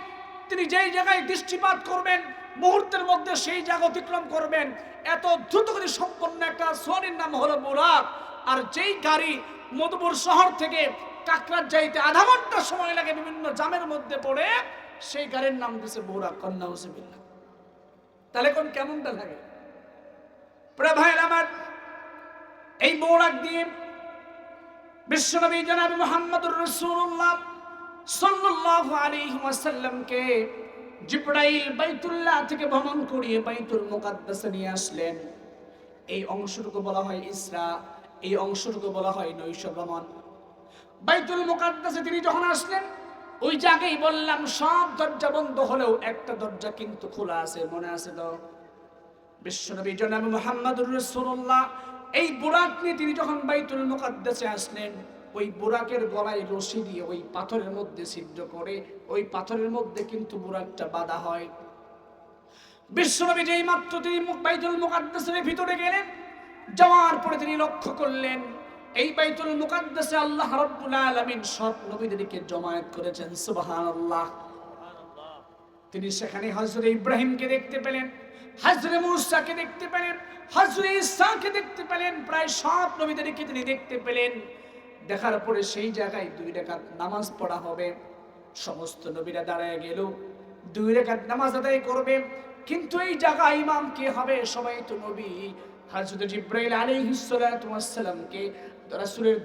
তিনি যেই জায়গায় দৃষ্টিপাত করবেন মুহূর্তের মধ্যে সেই জায়গা অতিক্রম করবেন। এত দ্রুতগতি সম্পন্ন একটা সোয়ারির নাম হলো বুরাক। আর যেই গাড়ি মধুপুর শহর থেকে কাকরাত যাইতে আধা ঘন্টা সময় লাগে বিভিন্ন জামের মধ্যে পড়ে, সেই গাড়ির নাম দিয়েছে বুরাক। কন্যা হুসবিল্লাহ। তাহলে কোন কেমনটা লাগে? প্রিয় ভাইরা আমার, এই বুরাক দিয়ে বিশ্বনবী জনাব মুহাম্মদুর রাসূলুল্লাহ সাল্লাল্লাহু আলাইহি ওয়াসাল্লামকে জিবরাইল বাইতুল্লাহ থেকে ভ্রমণ করিয়ে বাইতুল মুকাদ্দাসে নিয়ে আসলেন। এই অংশটুকু বলা হয় ইসরা, এই অংশটুকু বলা হয় নৈশ ভ্রমণ। বাইতুল মুকাদ্দাসে তিনি যখন আসলেন, ওই জায়গায় বললাম সব দরজা বন্ধ হলেও একটা দরজা কিন্তু খোলা আছে, মনে আছে তো? বিশ্বনবী জনাব মুহাম্মদুর রাসূলুল্লাহ এই বুরাক নিয়ে তিনি যখন বাইতুল মুকাদ্দাসে আসলেন, ওই বুরাকের গলায় রশি দিয়ে ওই পাথরের মধ্যে ছিদ্র করে ওই পাথরের মধ্যে কিন্তু বুরাকটা বাঁধা হয়। বিশ্বনবী যেই মাত্র তিনি বাইতুল মুকাদ্দাসের ভিতরে গেলেন, যাওয়ার পরে তিনি লক্ষ্য করলেন এই বাইতুল মুকাদ্দাসে আল্লাহ রাব্বুল আলামিন সব নবীদেরকে জমায়েত করেছেন। সুবহানাল্লাহ। তিনি সেখানে হযরত ইব্রাহিমকে দেখতে পেলেন, হযরত মূসাকে দেখতে পেলেন, হযরত ঈসাকে দেখতে পেলেন, প্রায় সব নবীদেরকে তিনি দেখতে পেলেন। দেখার পরে সেই জায়গায় 2 রাকাত নামাজ পড়া হবে। সমস্ত নবীরা দাঁড়ায় গেল 2 রাকাত নামাজ আদায় করবে, কিন্তু এই জায়গায় ইমাম কে হবে? সবাই তো নবী। হযরত জিবরাইল আলাইহিস সালাতু ওয়াস সালামকে রাসূলের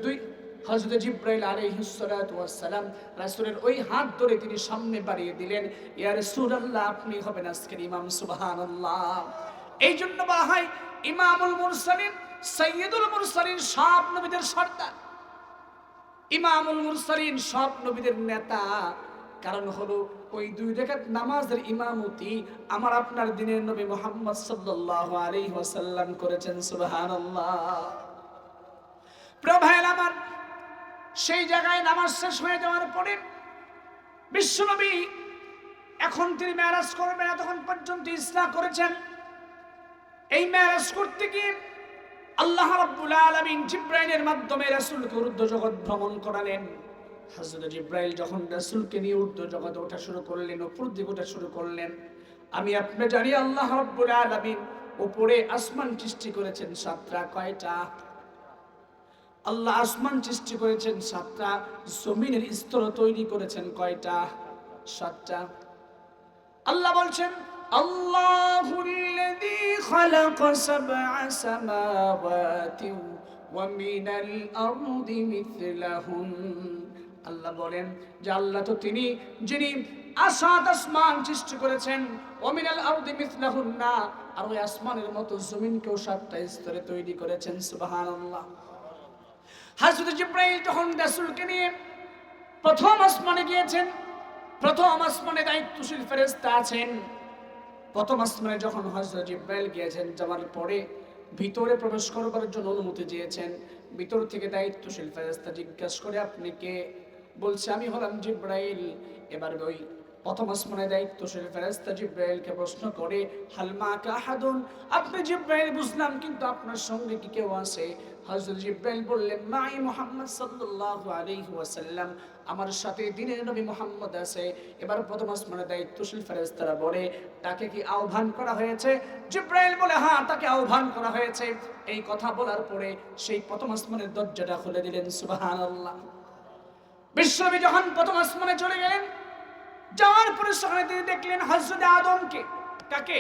হযরত জিবরাইল আলাইহিস সালাতু ওয়াস সালাম রাসূলের ওই হাত ধরে তিনি সামনে বাড়িয়ে দিলেন, ইয়া রাসূলুল্লাহ আপনি হবেন আজকের ইমাম। সুবহানাল্লাহ। এই জন্য বলা হয় ইমামুল মুরসালিন, সাইয়্যিদুল মুরসালিন, সব নবীদের সর্দার। ইমামুল মুরসালিন সব নবীদের নেতা। কারণ হলো ওই 2 রাকাত নামাজের ইমামতি আমার আপনার দিনের নবী মুহাম্মদ সাল্লাল্লাহু আলাইহি ওয়াসাল্লাম করেছেন। সুবহানাল্লাহ। প্রিয় ভাইরা আমার, সেই জায়গায় নামাজ শেষ হয়ে যাওয়ার পরে বিশ্বনবী এখন তিনি মেরাজ করবেন, এতক্ষণ পর্যন্ত ইসরা করেছেন। এই মেরাজ করতে গিয়ে আল্লাহ রাব্বুল আলামিন জিবরাইলের মাধ্যমে রাসূলকে ঊর্ধ্ব জগৎ ভ্রমণ করালেন। হযরত জিবরাইল যখন রাসূলকে নিয়ে ঊর্ধ্ব জগতে ওঠা শুরু করলেন, উপর দিকে ওঠা শুরু করলেন, আমি আপনি জানি আল্লাহ রাব্বুল আলামিন উপরে আসমান সৃষ্টি করেছেন 7টা। কয়টা? আল্লাহ আসমান সৃষ্টি করেছেন 7টা, জমিনের স্তর তৈরি করেছেন কয়টা? 7টা। আল্লাহ বলছেন আল্লাহুল্লাযী খালাকা সাবআ সামাওয়াতি ওয়া মিনাল আরদি মিথলাহুন। আল্লাহ বলেন যে আল্লাহ তো তিনি যিনি 7 আসমান সৃষ্টি করেছেন, ওয়া মিনাল আরদি মিথলাহুন্না, আর ওই আসমানের মতো জমিনকেও 7টা স্তরে তৈরি করেছেন। সুবহানাল্লাহ। হযরত জিবরাইল যখন রাসূলকে নিয়ে প্রথম আসমানে গিয়েছেন, প্রথম আসমানে দায়িত্বশীল ফেরেশতা আছেন। প্রথম আসমানে যখন হযরত জিবরাইল গিয়েছেন, যাওয়ার পরে ভিতরে প্রবেশ করবার জন্য অনুমতি চেয়েছেন। ভিতর থেকে দায়িত্বশীল ফেরেশতা জিজ্ঞাসা করে আপনি কে? বলছে আমি হলাম জিবরাইল। এবার ওই প্রথম আসমানে দায়িত্বশীল ফেরেশতা জিবরাইলকে প্রশ্ন করে হাল মাকা আহাদুন, আপনি জিবরাইল বুঝলাম, কিন্তু আপনার সঙ্গে কি কেউ আছে? হযরত জিবরাইল বললেন মাই মুহাম্মদ সাল্লাল্লাহু আলাইহি ওয়াসাল্লাম, আমার সাথে দিনের নবী মুহাম্মদ আছে। এবার প্রথম আসমানে দায়িত্বশীল ফেরেশতারা বলে তাকে কি আহ্বান করা হয়েছে? জিবরাইল বলে হ্যাঁ, তাকে আহ্বান করা হয়েছে। এই কথা বলার পরে সেই প্রথম আসমানের দরজাটা খুলে দিলেন। সুবহানাল্লাহ। বিশ্বনবী যখন প্রথম আসমানে চলে গেলেন, যাওয়ার পরে সেখানে তিনি দেখলেন হযরত আদমকে। কাকে?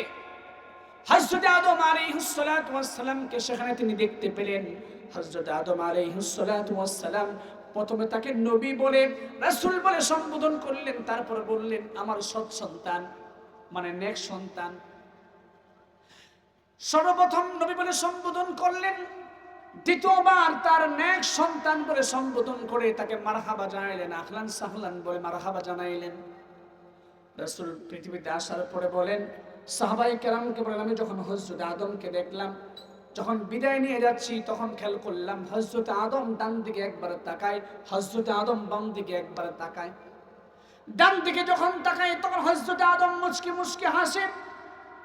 হযরত আদম আলাইহিস সালাতু ওয়াস সালামকে সেখানে তিনি দেখতে পেলেন। হযরত আদম আলাইহিস সালাতু ওয়াস সালাম প্রথমে তাকে নবী বলে, রাসূল বলে সম্বোধন করলেন, তারপর বললেন আমার সৎ সন্তান, মানে নেক সন্তান। সর্বপ্রথম নবী বলে সম্বোধন করলেন, দ্বিতীয়বার তার নেক সন্তান বলে সম্বোধন করে তাকে মারহাবা জানাইলেন, আহলান সাহলান বলে মারহাবা জানাইলেন। রাসূল পৃথিবীতে আসার পরে বলেন সাহাবায়ে কেরামকে বলেন আমি যখন হযরত আদমকে দেখলাম, যখন বিদায় নিয়ে যাচ্ছি তখন খেয়াল করলাম হযরত আদম ডান দিকে একবার তাকায়, হযরত আদম বাম দিকে একবার তাকায়। ডান দিকে যখন তাকায় তখন হযরত আদম মুচকি মুচকি হাসে,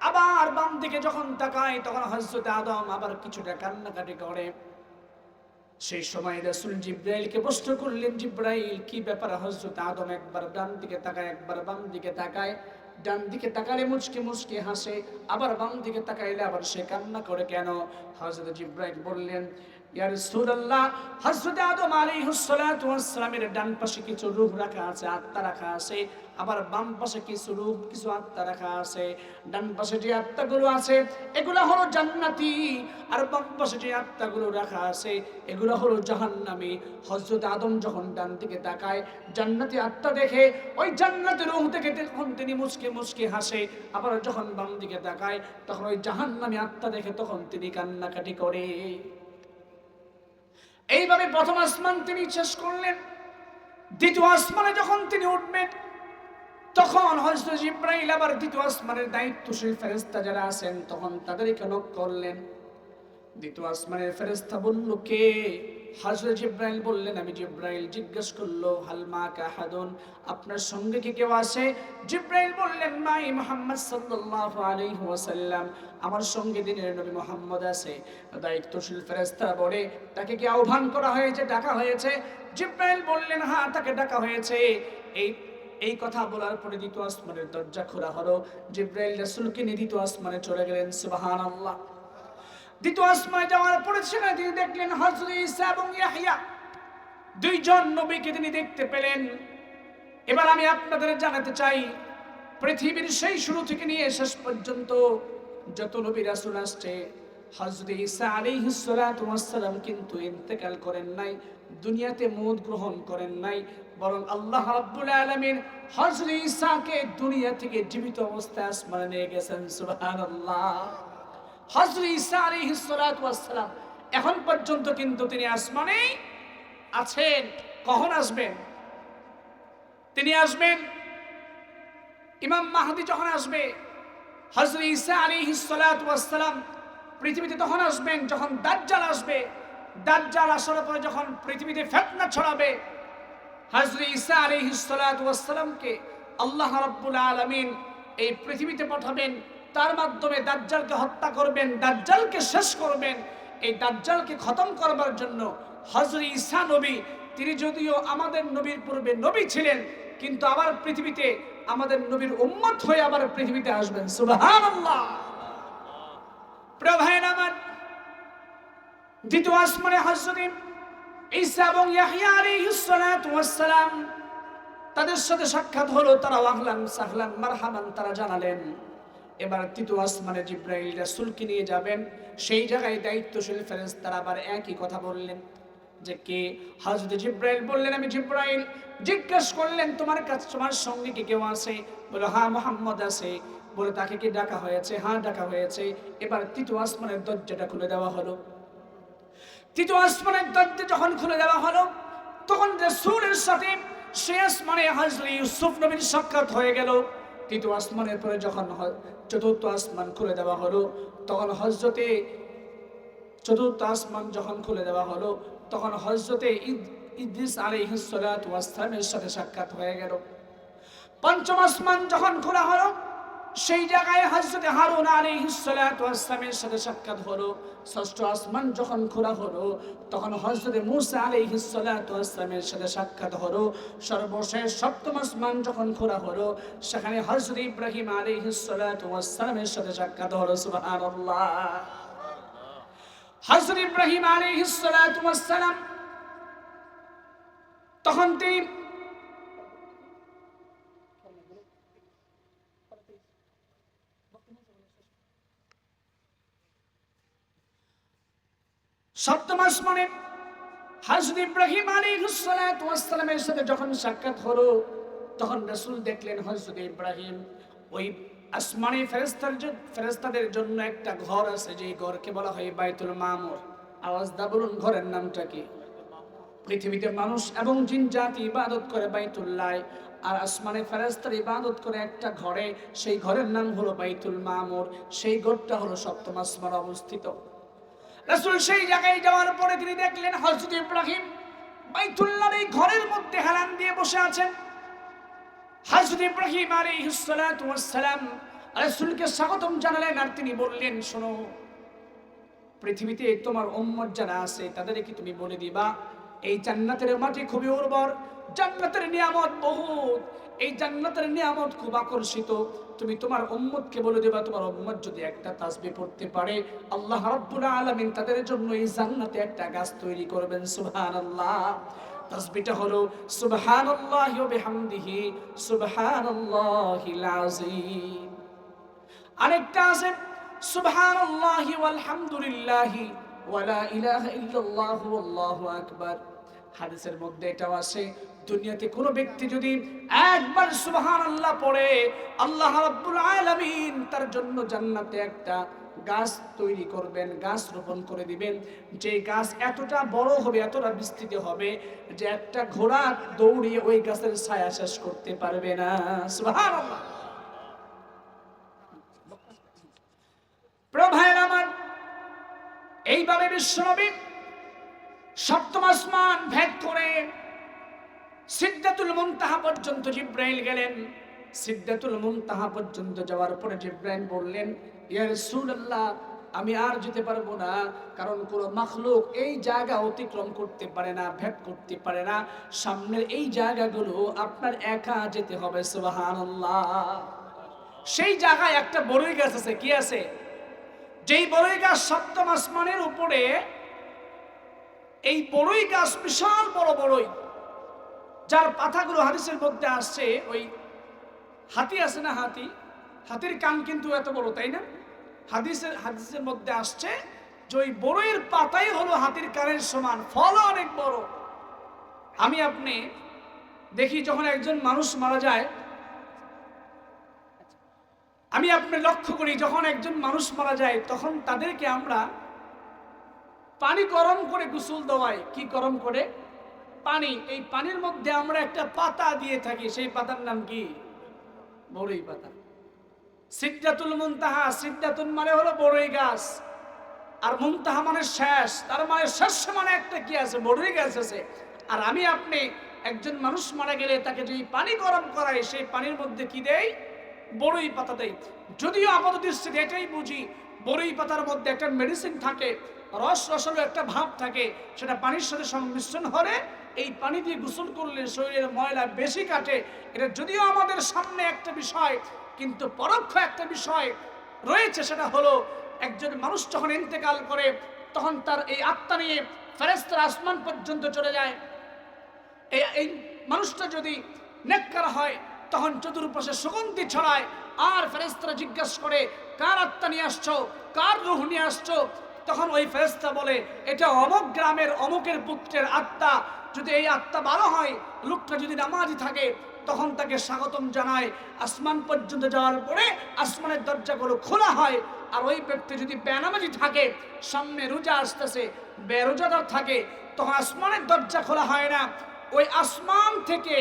আবার বাম দিকে যখন তাকায় তখন হযরত আদম আবার কিছুটা কান্নাকাটি করে। সেই সময় রাসূল জিব্রাইলকে প্রশ্ন করলেন, জিব্রাইল কি ব্যাপার? হযরত আদম একবার ডান দিকে তাকায়, একবার বাম দিকে তাকায়। ডান দিকে তাকালে মুচকি মুচকি হাসে, আবার বাম দিকে তাকাইলে আবার সে কান্না করে কেন? হযরত জিব্রাইল বললেন, ইয়া রাসূলুল্লাহ, হযরত আদম আলাইহিস সালাতু ওয়াস সালামের ডান পাশে কিছু রূহ রাখা আছে, আত্মা রাখা আছে, আবার বাম পাশে কিছু রূহ কিছু আত্মা রাখা আছে। ডান পাশে যে আত্মাগুলো আছে এগুলো হলো জান্নাতি, আর বাম পাশে যে আত্মাগুলো রাখা আছে এগুলো হলো জাহান্নামী। হযরত আদম যখন ডান দিকে তাকায় জান্নাতি আত্মা দেখে, ওই জান্নাতের রূহ দেখে তখন তিনি মুচকি মুচকি হাসে, আবার যখন বাম দিকে তাকায় তখন ওই জাহান্নামী আত্মা দেখে তখন তিনি কান্নাকাটি করে। এইভাবে প্রথম আসমান তিনি শেষ করলেন। দ্বিতীয় আসমানে যখন তিনি উঠবেন তখন হযরত জিবরাইল আবার দ্বিতীয় আসমানের দায়িত্বশীল ফেরেশতা যারা আছেন তখন তাদেরকে নক করলেন। দ্বিতীয় আসমানের ফেরেশতা বলল, কে? হযরত জিবরাইল বললেন, আমি জিবরাইল। জিজ্ঞেস করলো, হাল মাকা আহাদুন, আপনার সঙ্গে কি কেউ আছে? জিবরাইল বললেন, মাই মুহাম্মদ সাল্লাল্লাহু আলাইহি ওয়াসাল্লাম, আমার সঙ্গে দিনের নবী মুহাম্মদ আছে। দায়িত্বশীল ফেরেশতা বলে, তাকে কি আহ্বান করা হয়েছে, ডাকা হয়েছে? জিবরাইল বললেন, হ্যাঁ, তাকে ডাকা হয়েছে। এই কথা বলার পরে দ্বিতীয় আসমানের দরজা খোলা হলো। জিবরাইল রাসূলকে নিয়ে দ্বিতীয় আসমানে চলে গেলেন। সুবহানাল্লাহ। দ্বিতীয় আসমানে যাওয়ার পরে সেখানে তিনি দেখলেন হযরত ঈসা এবং ইয়াহইয়া, দুইজন নবীকে তিনি দেখতে পেলেন। এবার আমি আপনাদের জানাতে চাই, পৃথিবীর সেই শুরু থেকে নিয়ে শেষ পর্যন্ত যত নবী রাসূল আসছে, হযরত ঈসা আলাইহিস সালাতু ওয়াস সালাম কিন্তু ইন্তেকাল করেন নাই, দুনিয়াতে মওত গ্রহণ করেন নাই, বরং আল্লাহ রাব্বুল আলামিন হযরত ঈসাকে দুনিয়া থেকে জীবিত অবস্থায় আসমানে নিয়ে গেছেন। সুবহানাল্লাহ। হযরত ঈসা আলাইহিস সালাতু ওয়াস সালাম এখন পর্যন্ত কিন্তু তিনি আসমানে আছেন। কখন আসবেন? তিনি আসবেন ইমাম মাহদী যখন আসবে। হযরত ঈসা আলাইহিস সালাতু ওয়াস সালাম পৃথিবীতে তখন আসবেন যখন দাজ্জাল আসবে। দাজ্জাল আসার পরে যখন পৃথিবীতে ফিতনা ছড়াবে, হযরত ঈসা আলাইহিস সালাতু ওয়াস সালামকে আল্লাহ রাব্বুল আলামিন এই পৃথিবীতে পাঠাবেন, তার মাধ্যমে দাজ্জালকে হত্যা করবেন, দাজ্জালকে শেষ করবেন। এই দাজ্জালকে খতম করবার জন্য হযরত ঈসা নবী, তিনি যদিও আমাদের নবীর পূর্বে নবী ছিলেন, কিন্তু আবার পৃথিবীতে আমাদের নবীর উম্মত হয়ে আবার পৃথিবীতে আসবেন। সুবহানাল্লাহ। প্রিয় ভাইরা আমার, দ্বিতীয় আসমানে হযরত ঈসা এবং ইয়াহইয়া আলাইহিস সালাতু ওয়াস সালাম তাদের সাথে সাক্ষাৎ হলো। তারা আহলান সাহলান মারহাবান তারা জানালেন। এবার তৃতীয় আসমানে জিবরাইল রাসূলকে নিয়ে যাবেন। সেই জায়গায় দায়িত্বশীল ফেরেশতারা আবার একই কথা বললেন যে কে? হযরত জিবরাইল বললেন, আমি জিবরাইল। জিজ্ঞেস করলেন, তোমার কাছে তোমার সঙ্গে কি কেউ আছে? বলে, হ্যাঁ, মুহাম্মদ আছে। বলে, তাকে কি ডাকা হয়েছে? হ্যাঁ, ডাকা হয়েছে। এবার তৃতীয় আসমানের দরজাটা খুলে দেওয়া হলো। তৃতীয় আসমানের দরজা যখন খুলে দেওয়া হলো তখন রাসূলের সাথে সে আসমানে হযরত ইউসুফ নবীর সাক্ষাৎ হয়ে গেল। তৃতীয় আসমানের পরে যখন চতুর্থ আসমান খুলে দেওয়া হলো তখন চতুর্থ আসমান যখন খুলে দেওয়া হলো তখন হযরতে ইদ্রিস আলাইহিস সালাতু ওয়াস সালামের সাথে সাক্ষাৎ হয়ে গেল। পঞ্চম আসমান যখন খোলা হলো সেই জায়গায় হযরত হারুন আলাইহিস সালাতু ওয়াস সালামের সাথে সাক্ষাৎ হলো। ষষ্ঠ আসমান যখন খোলা হলো তখন হযরত মূসা আলাইহিস সালাতু ওয়াস সালামের সাথে সাক্ষাৎ হলো। সর্বশেষ সপ্তম আসমান যখন খোলা হলো সেখানে হযরত ইব্রাহিম আলাইহিস সালাতু ওয়াস সালামের সাথে সাক্ষাৎ হলো। সুবহানাল্লাহ। হযরত ইব্রাহিম আলাইহিস সালাতু ওয়াস সালাম তখন তিনি সপ্তম আসমানে হযরত ইব্রাহিম আলাইহিস সালাতু ওয়াস সালামের সাথে যখন সাক্ষাৎ হলো তখন রাসূল দেখলেন হযরত ইব্রাহিম ওই আসমানে ফেরেশতাদের জন্য একটা ঘর আছে, যে ঘরকে বলা হয় বাইতুল মামুর। আওয়াজ দা বলুন, ঘরের নামটা কি? পৃথিবীতে মানুষ এবং জিন জাতি ইবাদত করে বাইতুল্লাহ, আর আসমানে ফেরেশতারা ইবাদত করে একটা ঘরে, সেই ঘরের নাম হলো বাইতুল মামুর। সেই ঘরটা হলো সপ্তম আসমানে অবস্থিত। রাসূল সেই জায়গায় যাওয়ার পরে তিনি দেখলেন হযরত ইব্রাহিম বাইতুল্লাহর এই ঘরের মধ্যে হেলান দিয়ে বসে আছেন। হযরত ইব্রাহিম আলাইহিস সালাতু ওয়াস সালাম রাসূলকে স্বাগতম জানালেন আর তিনি বললেন, শোনো, পৃথিবীতে তোমার উম্মত যারা আছে তাদেরকে তুমি বলে দিবা এই জান্নাতের মাটি খুবই উর্বর, জান্নাতের নিয়ামত বহুত, এই জান্নাতের নিয়ামত খুব আকর্ষিত। তুমি তোমার উম্মতকে বলে দিবা তোমার উম্মত যদি একটা তাসবিহ পড়তে পারে আল্লাহ রাব্বুল আলামিন তাদের জন্য এই জান্নাতে একটা গাছ তৈরি করবেন। সুবহানাল্লাহ। তাসবিহটা হলো সুবহানাল্লাহি ওয়া বিহামদিহি সুবহানাল্লাহিল আযীম। আরেকটা আছে সুবহানাল্লাহি ওয়ালহামদুলিল্লাহি ওয়া লা ইলাহা ইল্লাল্লাহু আল্লাহু আকবার। হাদিসের মধ্যে এটাও আছে দুনিয়াতে কোন ব্যক্তি যদি একবার সুবহানাল্লাহ পড়ে আল্লাহ রাব্বুল আলামিন তার জন্য জান্নাতে একটা গাছ তৈরি করবেন, গাছ রোপণ করে দিবেন। যে গাছ এতটা বড় হবে, এতটা বিস্তৃত হবে যে একটা ঘোড়া দৌড়িয়ে ওই গাছের ছায়া শেষ করতে পারবে না। সুবহানাল্লাহ। প্রভায়ের আমার এইভাবে বিশ্বনবী সপ্তম আসমান ভেদ করে সিদরাতুল মুনতাহা পর্যন্ত জিবরাইল গেলেন। সিদরাতুল মুনতাহা পর্যন্ত যাওয়ার পরে জিবরাইল বললেন, ইয়া রাসূলুল্লাহ, আমি আর যেতে পারবো না, কারণ কোন মাখলুক এই জায়গা অতিক্রম করতে পারে না, ভেদ করতে পারে না। সামনের এই জায়গাগুলো আপনার একা যেতে হবে। সুবহানাল্লাহ। সেই জায়গায় একটা বড়ই গাছ আছে। কি আছে? যেই বড়ই গাছ সপ্তম আসমানের উপরে, এই বড়ই গাছ বিশাল বড় বড়ই, যার পাতাগুলো হাদিসের মধ্যে আসছে ওই হাতি আছে না, হাতির কান কিন্তু এত বড়, তাই না? হাদিসের মধ্যে আসছে যে ওই বড়ইয়ের পাতাই হলো হাতির কানের সমান, ফলও অনেক বড়। আমি আপনি দেখি যখন একজন মানুষ মারা যায়, আমি আপনি লক্ষ্য করি যখন একজন মানুষ মারা যায় তখন তাদেরকে আমরা পানি গরম করে গোসল দেওয়াই। কি গরম করে? পানি। এই পানির মধ্যে আমরা একটা পাতা দিয়ে থাকি, সেই পাতার নাম কি? বড়ই পাতা। সিদরাতুল মুনতাহা, সিদরাতুল মানে হলো বড়ই গাছ, আর মুনতাহা মানে শেষ, তার মানে শেষ মানে একটা কি আছে? বড়ই গাছ আছে। আর আমি আপনি একজন মানুষ মারা গেলে তাকে যদি পানি গরম করাই, সেই পানির মধ্যে কি দেই? বড়ই পাতা দেই। যদিও আপাতত দৃষ্টিতে এটাই বুঝি বড়ই পাতার মধ্যে একটা মেডিসিন থাকে, রসালো একটা ভাব থাকে, সেটা পানির সাথে সংমিশ্রণ হলে এই পানি দিয়ে গোসল করলে শরীরের ময়লা বেশি কাটে। এটা যদিও আমাদের সামনে একটা বিষয়, কিন্তু পরোক্ষ একটা বিষয় রয়েছে। সেটা হলো একজন মানুষ যখন ইন্তেকাল করে তখন তার এই আত্মা নিয়ে ফেরেশতারা আসমান পর্যন্ত চলে যায়। এই মানুষটা যদি নেককার হয় তখন চতুর্পাশে সুগন্ধি ছড়ায়, আর ফেরেশতারা জিজ্ঞাসা করে কার আত্মা নিয়ে আসছো, কার রূহ নিয়ে আসছো? তখন ওই ফেরেশতা বলে এটা অমুক গ্রামের অমুকের পুত্রের আত্মা। যদি এই আত্মা ভালো হয়, লোকটা যদি নামাজি থাকে, তখন তাকে স্বাগতম জানায়। আসমান পর্যন্ত যাওয়ার পরে আসমানের দরজাগুলো খোলা হয়। আর ওই ব্যক্তি যদি বেনামাজি থাকে, সামনে রোজা আসতেছে, বেরোজাদার থাকে, তখন আসমানের দরজা খোলা হয় না। ওই আসমান থেকে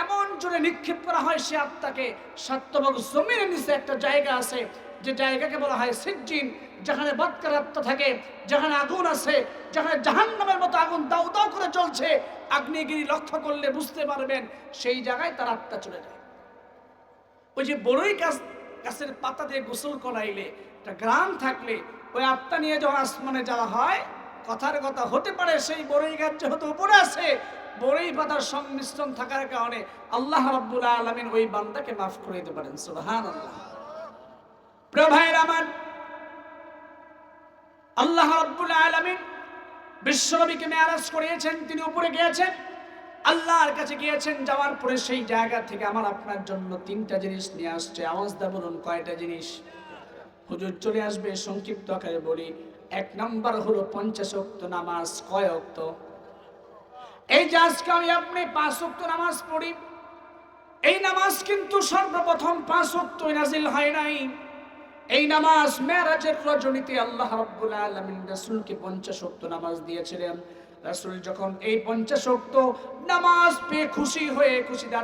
এমন জোরে নিক্ষেপ করা হয় সে আত্মাকে। 7 ভাগ জমিনের নিচে একটা জায়গা আছে, যে জায়গাকে বলা হয় সিজ্জিন, যেখানে বদকার আত্মা থাকে, যেখানে আগুন আছে, যেখানে জাহান্নামের মতো আগুন দাউ দাউ করে জ্বলছে। আগ্নেয়গিরি লক্ষ্য করলে বুঝতে পারবেন সেই জায়গায় তার আত্মা চলে যায়। ওই যে বড়ই গাছের পাতা দিয়ে গোসল করাইলে, একটা গ্রাম থাকলে, ওই আত্মা নিয়ে যখন আসমানে যাওয়া হয়, কথার কথা হতে পারে সেই বড়ই গাছ যেহেতু উপরে আছে, বড়ই পাতার সংমিশ্রণ থাকার কারণে আল্লাহ রাব্বুল আলামিন ওই বান্দাকে মাফ করে দিতে পারেন। সুবহানাল্লাহ। প্রিয় ভাইরা আমার, আল্লাহ রাব্বুল আলামিন বিশ্বনবীকে মেরাজ করিয়েছেন, তিনি উপরে গিয়েছেন, আল্লাহর কাছে গিয়েছেন। যাওয়ার পরে সেই জায়গা থেকে আমার আপনার জন্য 3টা জিনিস নিয়ে আসছে। আওয়াজ দা বলুন কয়টা জিনিস? হুজুর চলে আসবে, সংক্ষিপ্ত আকারে বলি। 1 নাম্বার হলো 50 ওয়াক্ত নামাজ। কয় ওয়াক্ত? এই যে আজকে আমি আপনি 5 ওয়াক্ত নামাজ পড়ি, এই নামাজ কিন্তু সর্বপ্রথম 5 ওয়াক্ত নাজিল হয় নাই। এই নামাজ মেরাজের রজনীতে আল্লাহ রাব্বুল আলামিন রাসূলকে 50 ওয়াক্ত নামাজ দিয়েছিলেন। রাসূল যখন এই 50 ওয়াক্ত নামাজ পেয়ে খুশি হয়ে, খুশিতে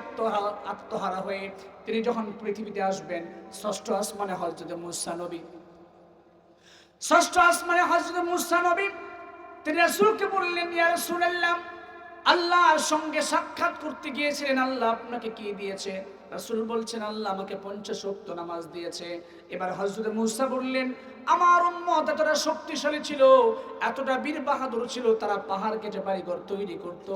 আত্মহারা হয়ে তিনি যখন পৃথিবীতে আসবেন, 6ষ্ঠ আসমানে হযরত মূসা নবী, 6ষ্ঠ আসমানে হযরত মূসা নবী তিনি রাসূলকে বললেন, ইয়া রাসূলুল্লাহ, আল্লাহর সঙ্গে সাক্ষাৎ করতে গিয়েছিলেন, আল্লাহ আপনাকে কি দিয়েছে? রাসূল বলছেন, আল্লাহ আমাকে 50 ওয়াক্ত নামাজ দিয়েছে। এবার হযরত মূসা বললেন, আমার উম্মত এতটা শক্তিশালী ছিল, এতটা বীর বাহাদুর ছিল, তারা পাহাড় কেটে বাড়িঘর তৈরি করত।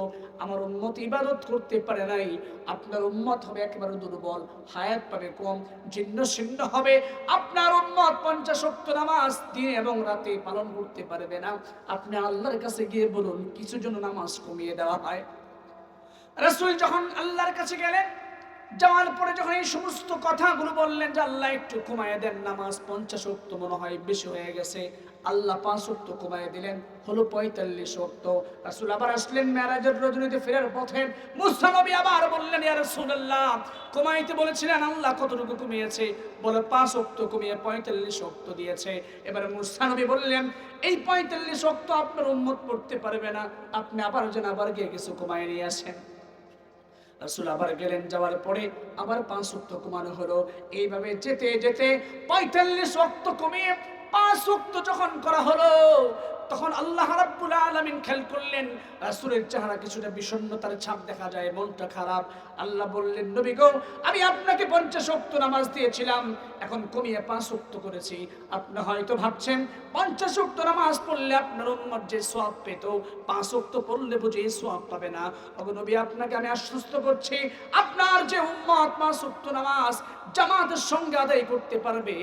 আমার উম্মত ইবাদত করতে পারে নাই। আপনার উম্মত হবে একেবারে দুর্বল, হায়াত পাবে কম, জীর্ণ শীর্ণ হবে। আপনার উম্মত 50 ওয়াক্ত নামাজ দিনে এবং রাতে পালন করতে পারবে না। আপনি আল্লাহর কাছে গিয়ে বলুন কিছু জন্য নামাজ কমিয়ে দেওয়া হয়। রাসূল যখন আল্লাহর কাছে গেলেন, যাওয়ার পরে যখন এই সমস্ত কথাগুলো বললেন যে আল্লাহ একটু কমায় দেন, নামাজ 50 ওয়াক্ত মনে হয় বেশি হয়ে গেছে, আল্লাহ 5 ওয়াক্ত কমায় দিলেন, হলো 45 ওয়াক্ত। রাসূল আবার আসলেন মেরাজের রজনীতে ফেরার পথে, মুসা নবী আবার বললেন ইয়া রাসূলুল্লাহ কমাইতে বলেছিলেন, আল্লাহ কতটুকু কমিয়েছে? বলে 5 ওয়াক্ত কমিয়ে 45 ওয়াক্ত দিয়েছে। এবারে মুসা নবী বললেন এই 45 ওয়াক্ত আপনার উম্মত পড়তে পারবে না, আপনি আবার আবার গিয়ে কিছু কমায় নিয়ে আসেন। রাসূল আবার গেলেন, যাওয়ার পরে আবার 5 ওয়াক্ত কমানো হলো। এইভাবে যেতে যেতে 45 ওয়াক্ত কমিয়ে 5 ওয়াক্ত যখন করা হলো, তখন আল্লাহ রাব্বুল আলামিন খেয়াল করলেন রাসূলের চেহারা কিছুটা বিষণ্ণতার ছাপ দেখা যায়, মনটা খারাপ। আল্লাহ বললেন নবী গো, আমি আপনাকে 50 ওয়াক্ত নামাজ দিয়েছিলাম, এখন কমিয়ে 5 ওয়াক্ত করেছি। আপনি হয়তো ভাবছেন 50 ওয়াক্ত নামাজ পড়লে আপনার উম্মত যে সওয়াব পেত, 5 ওয়াক্ত পড়লে বুঝি এই সওয়াব পাবে না। ওগো নবী, আপনাকে আমি আশ্বস্ত করছি, আপনার যে উম্মত 5 ওয়াক্ত নামাজ জামাতের সঙ্গে আদায় করতে পারবে,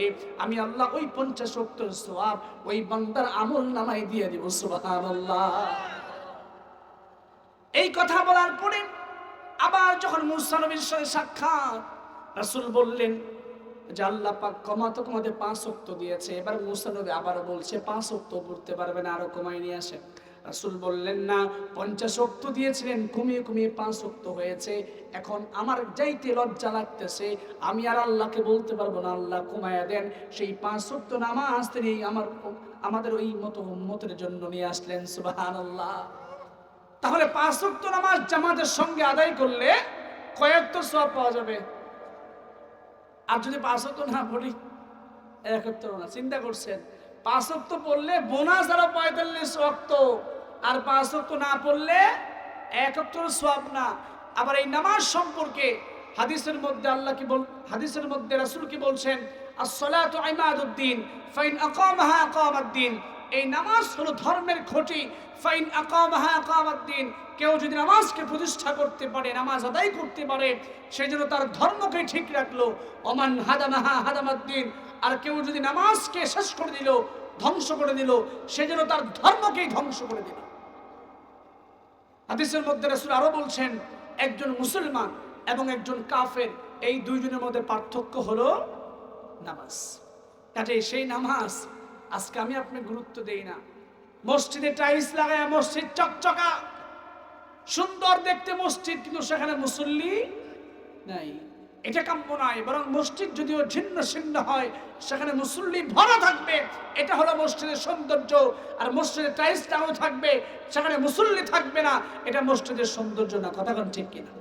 আমি আল্লাহ ওই 50 ওয়াক্তের সওয়াব ওই বান্দার আমল নামায় দিয়ে দিব। সুবহানাল্লাহ। এই কথা বলার পরে আবার যখন মুসা নবীর সাথে সাক্ষাৎ, রাসূল বললেন যে আল্লাহ পাক কমাতে কমাতে 5 ওয়াক্ত দিয়েছে। এবার মুসা নবী আবার বলছে 5 ওয়াক্ত পড়তে পারবে না, আরো কমাই নিয়ে আসেন। রাসূল বললেন না, 50 ওয়াক্ত দিয়েছিলেন, কমিয়ে কমিয়ে 5 ওয়াক্ত হয়েছে। এখন আমার যাইতে লজ্জা লাগতেছে, আমি আর আল্লাহকে বলতে পারবো না আল্লাহ কমায়া দেন। সেই 5 ওয়াক্ত নামাজ তিনি আমাদের ওই মতো উম্মতের জন্য নিয়ে আসলেন। সুবহানাল্লাহ। তাহলে 5 ওয়াক্ত নামাজ জামাতের সঙ্গে আদায় করলে কয়েক তো সওয়াব পাওয়া যাবে। আর যদি 5 ওয়াক্ত না পড়ি, 1 ওয়াক্ত না, চিন্তা করছেন 5 ওয়াক্ত পড়লে বোনাস আরো 45 ওয়াক্ত, আর 5 ওয়াক্ত না পড়লে 1 ওয়াক্তর সওয়াব না। আবার এই নামাজ সম্পর্কে হাদিসের মধ্যে হাদিসের মধ্যে রাসূল কি বলছেন, as-salatu ইমাদুদ্দিন ফাইন আকামাহা আকামাদ্দিন। এই নামাজ হলো ধর্মের খুঁটি, ফাইন আকামাহা আকামাদ্দিন। কেউ যদি নামাজকে প্রতিষ্ঠা করতে পারে, নামাজ আদায় করতে পারে, সেই জন্য তার ধর্মকে ঠিক রাখলো। ওমান হাদামাহা হাদামাদ্দিন। আর কেউ যদি নামাজকে শেষ করে দিল, ধ্বংস করে দিল, সেই জন্য তার ধর্মকেই ধ্বংস করে দিল। হাদিসের মধ্যে রাসূল আরো বলছেন, একজন মুসলমান এবং একজন কাফের, এই দুইজনের মধ্যে পার্থক্য হলো নামাজ। কাজে সেই নামাজ আজকে আমি আপনি গুরুত্ব দেই না। মসজিদে টাইলস লাগায় মসজিদ চকচকা সুন্দর দেখতে মসজিদ, কিন্তু সেখানে মুসল্লি নাই, এটা কাম্য নয়। বরং মসজিদ যদিও ছিন্ন ছিন্ন হয়, সেখানে মুসল্লি ভরা থাকবে, এটা হলো মসজিদের সৌন্দর্য। আর মসজিদে টাইলস লাগানো থাকবে, সেখানে মুসল্লি থাকবে না, এটা মসজিদের সৌন্দর্য না। কথা কোন ঠিক কিনা?